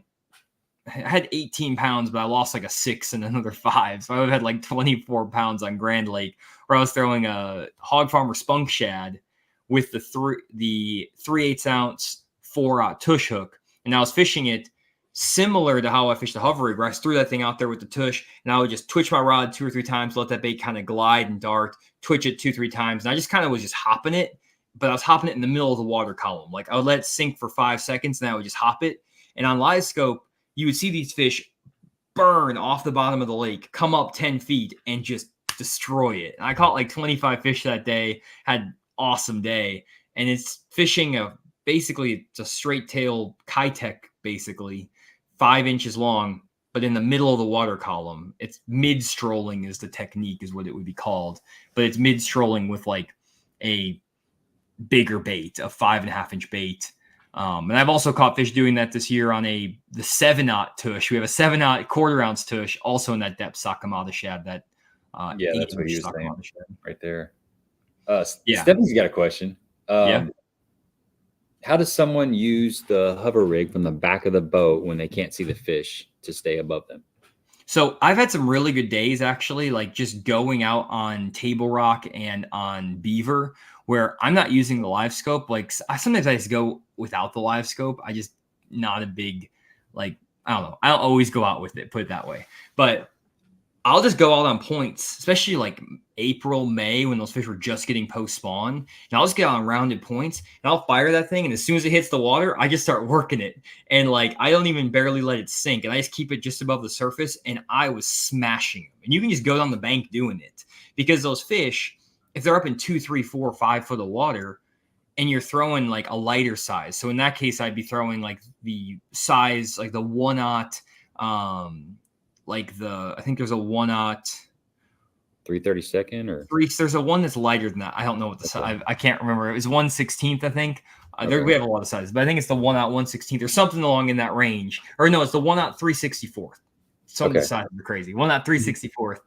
had 18 pounds, but I lost like a 6 and another 5. So I would have had like 24 pounds on Grand Lake, where I was throwing a Hog Farmer spunk shad with the 3/8 ounce 4/0 tush hook. And I was fishing it similar to how I fished the hover rig, where I threw that thing out there with the tush and I would just twitch my rod 2 or 3 times, let that bait kind of glide and dart, twitch it 2-3 times. And I just kind of was just hopping it, but I was hopping it in the middle of the water column. Like I would let it sink for 5 seconds and I would just hop it. And on LiveScope, you would see these fish burn off the bottom of the lake, come up 10 feet and just destroy it. And I caught like 25 fish that day, had an awesome day. And it's fishing basically it's a straight tail Kitech, basically 5 inches long, but in the middle of the water column. It's mid strolling is the technique, is what it would be called. But it's mid strolling with like a bigger bait, a 5.5-inch bait. And I've also caught fish doing that this year on the 7/0 tush. We have a 7/0 1/4 ounce tush, also in that depth Sakamata shad. That that's what he was saying right there. Stephanie's got a question. How does someone use the hover rig from the back of the boat when they can't see the fish to stay above them? So I've had some really good days, actually, like just going out on Table Rock and on Beaver, where I'm not using the LiveScope. Like sometimes I just go without the LiveScope. I just not a big, like, I don't know. I don't always go out with it, put it that way. But I'll just go out on points, especially like April, May, when those fish were just getting post-spawn. And I'll just get on rounded points and I'll fire that thing. And as soon as it hits the water, I just start working it. And like, I don't even barely let it sink. And I just keep it just above the surface. And I was smashing them. And you can just go down the bank doing it, because those fish, if they're up in 2, 3, 4, 5 foot of water and you're throwing like a lighter size. So in that case, I'd be throwing like the size, like the 1/0, I think there's a 1/0 3/32 or 3. There's a one that's lighter than that. I don't know what the size. I can't remember. It was 1/16, I think. We have a lot of sizes, but I think it's the 1/0 1/16 or something along in that range. Or no, it's the 1/0 3/64. Some of the sizes are crazy. 1/0 3/64.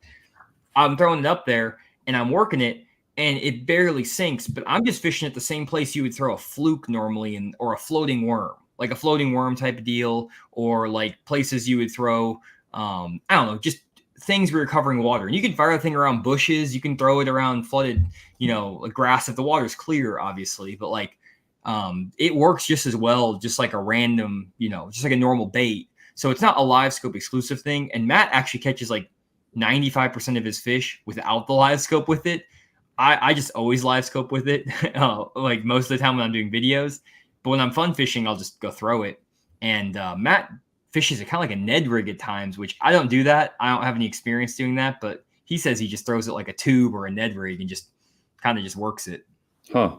I'm throwing it up there and I'm working it, and it barely sinks. But I'm just fishing at the same place you would throw a fluke normally, or a floating worm, like a floating worm type of deal, or like places you would throw. I don't know, just things where you're covering water. And you can fire a thing around bushes. You can throw it around flooded, like grass if the water's clear, obviously. But like, it works just as well, just like a random, just like a normal bait. So it's not a LiveScope exclusive thing. And Matt actually catches like 95% of his fish without the LiveScope with it. I just always LiveScope with it, like most of the time when I'm doing videos. But when I'm fun fishing, I'll just go throw it. And Matt fishes it kind of like a Ned rig at times, which I don't do that. I don't have any experience doing that, but he says he just throws it like a tube or a Ned rig and just kind of just works it. Huh.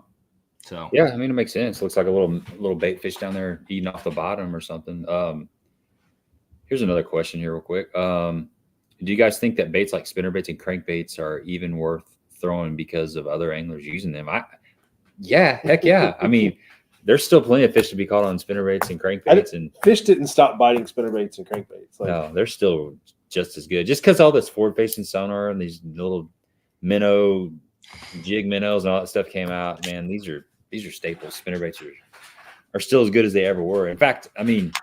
So yeah, I mean, it makes sense. Looks like a little bait fish down there eating off the bottom or something. Here's another question here real quick. Do you guys think that baits like spinnerbaits and crankbaits are even worth throwing because of other anglers using them? Yeah, heck yeah. I mean, there's still plenty of fish to be caught on spinnerbaits and crankbaits, and fish didn't stop biting spinnerbaits and crankbaits. Like, no, they're still just as good. Just because all this forward-facing sonar and these little minnow, jig minnows and all that stuff came out, man, these are staples. Spinnerbaits are still as good as they ever were. In fact, I mean,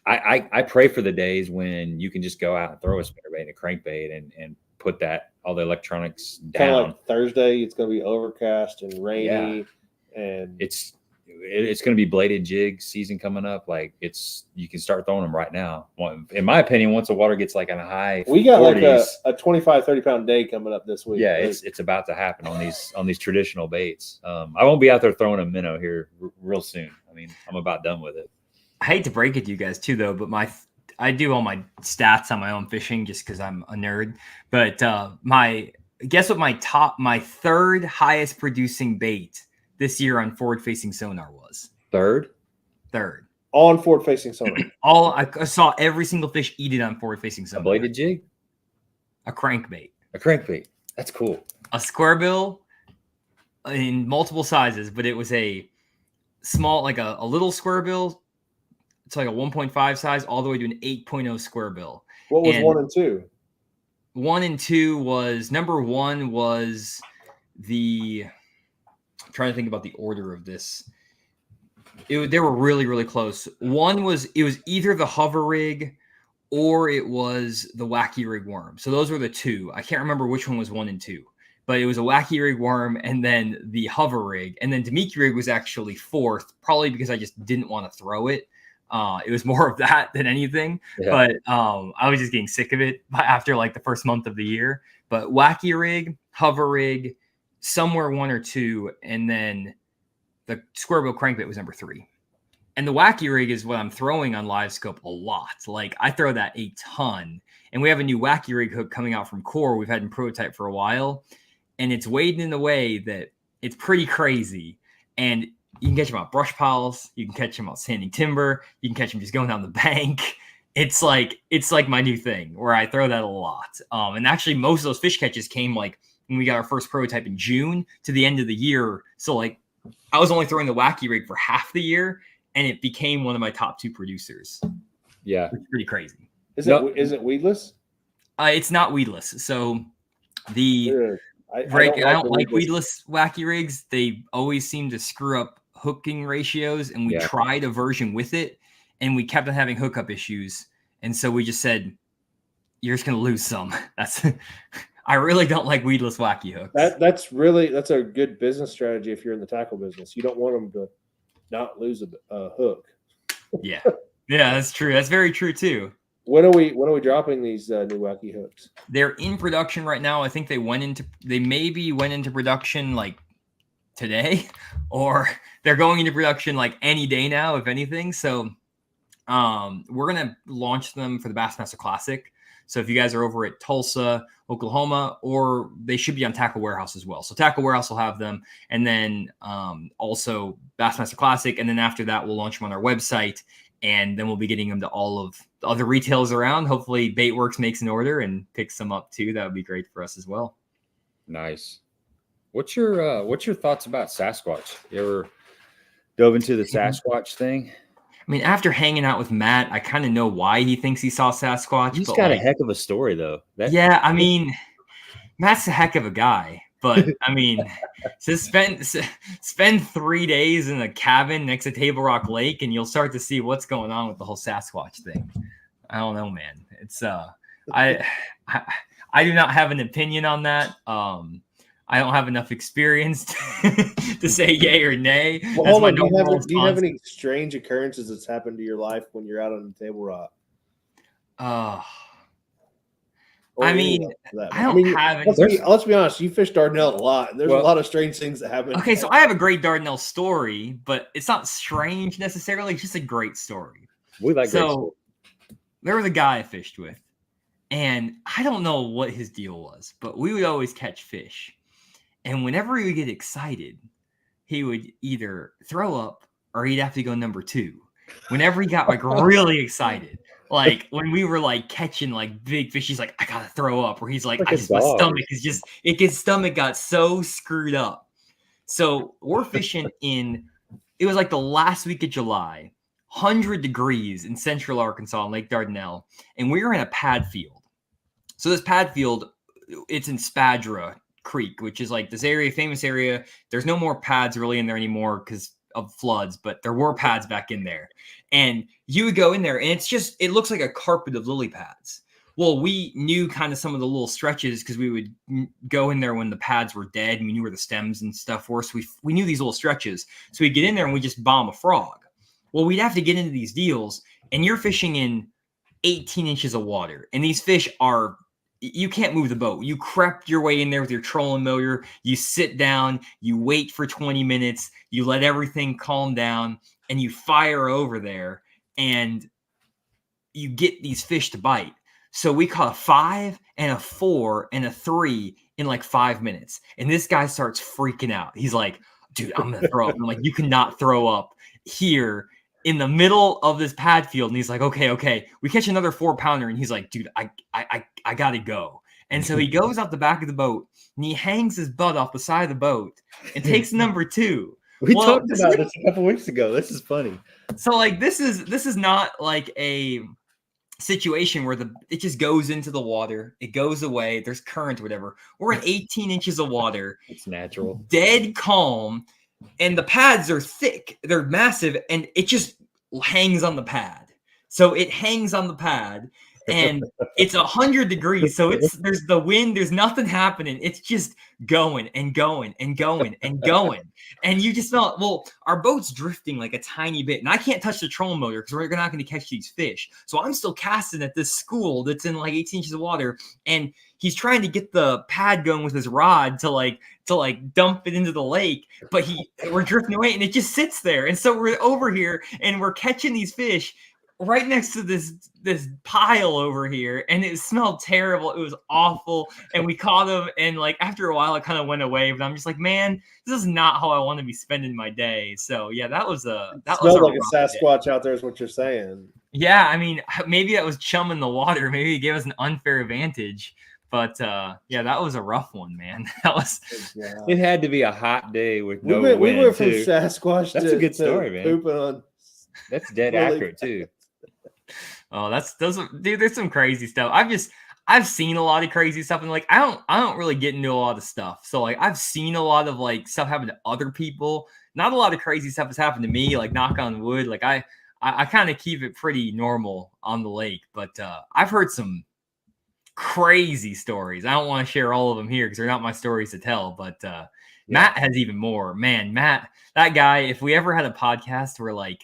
I pray for the days when you can just go out and throw a spinnerbait and a crankbait and put all the electronics down. Kind of like Thursday, it's going to be overcast and rainy, and it's going to be bladed jig season coming up. Like you can start throwing them right now. In my opinion, once the water gets like in a high, we got 40s, like a 25-30 pound day coming up this week. Yeah, it's about to happen on these traditional baits. I won't be out there throwing a minnow here real soon. I mean, I'm about done with it. I hate to break it to you guys too, though, but I do all my stats on my own fishing just because I'm a nerd. But guess what my third highest producing bait this year on forward facing sonar was? Third on forward facing sonar. I saw every single fish eat it on forward facing sonar. A bladed jig, a crankbait. That's cool. A square bill in multiple sizes, but it was a small, like a little square bill. It's like a 1.5 size all the way to an 8.0 square bill. What was 1 and 2? 1 and 2 was, number 1 was I'm trying to think about the order of this. They were really, really close. It was either the hover rig or it was the wacky rig worm. So those were the two. I can't remember which one was 1 and 2, but it was a wacky rig worm and then the hover rig. And then Demiki rig was actually 4th, probably because I just didn't want to throw it. It was more of that than anything, but I was just getting sick of it after like the first month of the year. But wacky rig, hover rig, somewhere 1 or 2, and then the square bill crankbait was number 3. And the wacky rig is what I'm throwing on LiveScope a lot. Like I throw that a ton, and we have a new wacky rig hook coming out from Core. We've had in prototype for a while, and it's weighed in a way that it's pretty crazy. And you can catch them on brush piles. You can catch them on standing timber. You can catch them just going down the bank. It's like my new thing where I throw that a lot. And actually, most of those fish catches came like when we got our first prototype in June to the end of the year. So like I was only throwing the wacky rig for half the year, and it became one of my top 2 producers. Yeah, it's pretty crazy. Is it weedless? It's not weedless. So I don't like weedless wacky rigs. They always seem to screw up hooking ratios, and we tried a version with it and we kept on having hookup issues, and so we just said you're just gonna lose some. I really don't like weedless wacky hooks. That's a good business strategy if you're in the tackle business. You don't want them to not lose a hook. Yeah that's true. That's very true too. When are we dropping these new wacky hooks? They're in production right now. I think they maybe went into production like today, or they're going into production like any day now, if anything. So we're gonna launch them for the Bassmaster Classic. So if you guys are over at Tulsa, Oklahoma, or they should be on Tackle Warehouse as well. So Tackle Warehouse will have them, and then also Bassmaster Classic, and then after that we'll launch them on our website, and then we'll be getting them to all of the other retailers around. Hopefully Baitworks makes an order and picks them up too. That would be great for us as well. Nice. What's your thoughts about Sasquatch? You ever dove into the Sasquatch thing? I mean, after hanging out with Matt, I kind of know why he thinks he saw Sasquatch. He's got a heck of a story, though. I mean, Matt's a heck of a guy, but I mean, just spend 3 days in a cabin next to Table Rock Lake, and you'll start to see what's going on with the whole Sasquatch thing. I don't know, man. It's I do not have an opinion on that. I don't have enough experience to say yay or nay. Well, do you have any strange occurrences that's happened to your life when you're out on the Table Rock? I mean, I don't have any. Let's be honest. You fish Dardanelle a lot, and there's a lot of strange things that happen. Okay, so I have a great Dardanelle story, but it's not strange necessarily. It's just a great story. We like great stories. There was a guy I fished with, and I don't know what his deal was, but we would always catch fish. And whenever we get excited, he would either throw up or he'd have to go number 2. Whenever he got like really excited, like when we were like catching like big fish, he's like, I gotta throw up. Or he's like, Like my dog. stomach is just, his stomach got so screwed up. So we're fishing it was like the last week of July, 100 degrees in central Arkansas, in Lake Dardanelle, and we were in a pad field. So this pad field, it's in Spadra Creek, which is like this area, famous area. There's no more pads really in there anymore because of floods, but there were pads back in there. And you would go in there and it looks like a carpet of lily pads. Well, we knew kind of some of the little stretches because we would go in there when the pads were dead and we knew where the stems and stuff were. So we knew these little stretches. So we'd get in there and we just bomb a frog. Well, we'd have to get into these deals and you're fishing in 18 inches of water. And these fish you can't move the boat. You crept your way in there with your trolling motor. You sit down, you wait for 20 minutes, you let everything calm down, and you fire over there, and you get these fish to bite. So we caught a 5 and a 4 and a 3 in like 5 minutes. And this guy starts freaking out. He's like, dude, I'm going to throw up. I'm like, you cannot throw up here in the middle of this pad field. And he's like, okay. We catch another 4-pounder. And he's like, dude, I got to go. And so he goes out the back of the boat and he hangs his butt off the side of the boat and takes number 2. We talked about this a couple weeks ago. This is funny. So like, this is not like a situation where it just goes into the water. It goes away. There's current, whatever. We're in 18 inches of water. It's natural. Dead calm. And the pads are thick. They're massive. And it just hangs on the pad. So it hangs on the pad. And it's 100 degrees. So there's the wind. There's nothing happening. It's just going and going and going and going. And you just felt, well, our boat's drifting like a tiny bit. And I can't touch the trolling motor because we're not going to catch these fish. So I'm still casting at this school that's in like 18 inches of water. And he's trying to get the pad going with his rod to dump it into the lake. But we're drifting away and it just sits there. And so we're over here and we're catching these fish right next to this pile over here, and it smelled terrible. It was awful, and we caught them, and like after a while it kind of went away, but I'm just like, man, this is not how I want to be spending my day. So yeah, that was like a Sasquatch day out there is what you're saying. Yeah, I mean, maybe that was chum in the water. Maybe it gave us an unfair advantage. But yeah, that was a rough one, man. It had to be a hot day with no wind. We went from Sasquatch. That's a good story, man. Pooping on. That's dead accurate too. Oh, dude, there's some crazy stuff. I've seen a lot of crazy stuff, and like I don't really get into a lot of stuff. So like I've seen a lot of like stuff happen to other people. Not a lot of crazy stuff has happened to me, like knock on wood. Like I kind of keep it pretty normal on the lake, but I've heard some crazy stories. I don't want to share all of them here because they're not my stories to tell, but Matt has even more. Man, Matt, that guy, if we ever had a podcast where like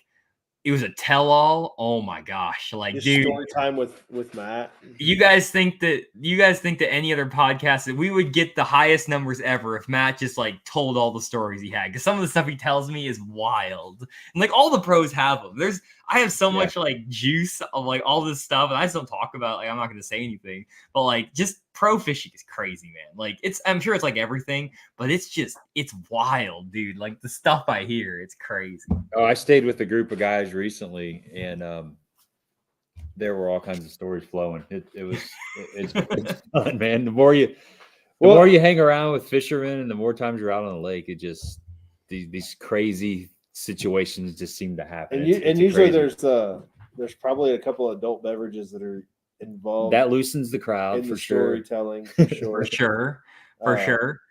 it was a tell-all, oh my gosh. Like, dude, story time with Matt. You guys think that any other podcast that we would get the highest numbers ever if Matt just like told all the stories he had? Because some of the stuff he tells me is wild. And like all the pros have them. I have so much like juice of like all this stuff, and I just don't talk about it. Like I'm not gonna say anything, but like just pro fishing is crazy, man. Like I'm sure it's like everything, but it's wild, dude. Like the stuff I hear, it's crazy. Oh, I stayed with a group of guys recently, and there were all kinds of stories flowing. It's fun, man. The more you hang around with fishermen, and the more times you're out on the lake, it just these crazy situations just seem to happen. And usually there's probably a couple of adult beverages that are involved. That loosens the crowd in for the sure. Storytelling, for sure. For sure.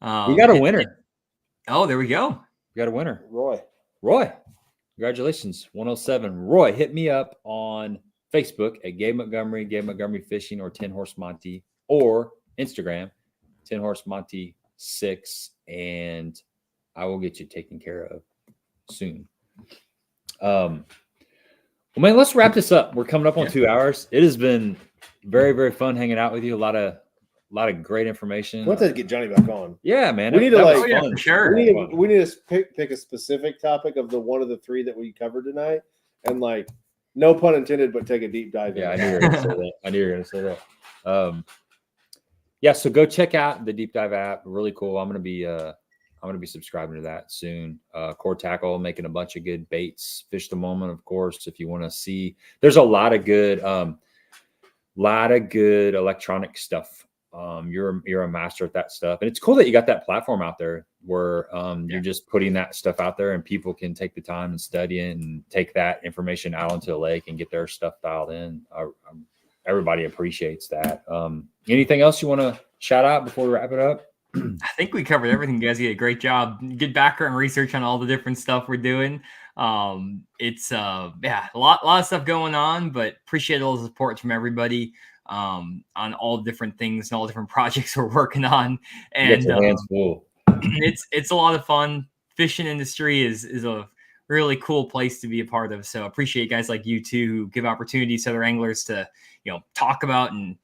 We got a winner. There we go. We got a winner. Roy. Congratulations. 107. Roy, hit me up on Facebook at Gabe Montgomery Fishing, or 10 Horse Monty, or Instagram, 10 Horse Monty 6, and I will get you taken care of soon. Well, man, let's wrap this up. We're coming up on 2 hours. It has been very, very fun hanging out with you. A lot of great information. We'll have to get Johnny back on. Yeah, man. We need to for sure. We need to pick a specific topic of one of the 3 that we covered tonight, and like, no pun intended, but take a deep dive. Yeah, I knew you were going to say that. Yeah, so go check out the Deep Dive app. Really cool. I'm going to going to be subscribing to that soon. Core Tackle, making a bunch of good baits. Fish the Moment, of course, if you want to see. There's a lot of good electronic stuff. You're a master at that stuff. And it's cool that you got that platform out there where you're just putting that stuff out there and people can take the time and study it and take that information out into the lake and get their stuff dialed in. Everybody appreciates that. Anything else you want to shout out before we wrap it up? I think we covered everything. You guys did a great job. Good background research on all the different stuff we're doing. It's a lot of stuff going on, but appreciate all the support from everybody on all different things and all different projects we're working on. And hands full. It's a lot of fun. Fishing industry is a really cool place to be a part of. So appreciate guys like you too who give opportunities to other anglers to, talk about and,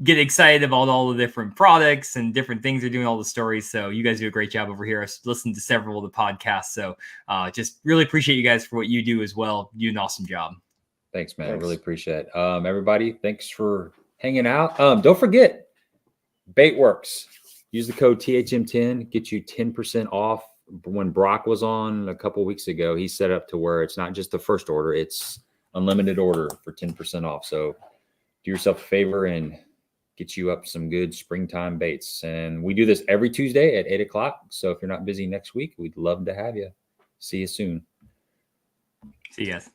get excited about all the different products and different things they're doing, all the stories. So you guys do a great job over here. I listened to several of the podcasts. So just really appreciate you guys for what you do as well. You do an awesome job. Thanks, man. Thanks. I really appreciate it. Everybody, thanks for hanging out. Don't forget, Baitworks. Use the code THM10, get you 10% off. When Brock was on a couple of weeks ago, he set up to where it's not just the first order, it's unlimited order for 10% off. So do yourself a favor and get you up some good springtime baits. And we do this every Tuesday at 8 o'clock. So if you're not busy next week, we'd love to have you. See you soon. See you guys.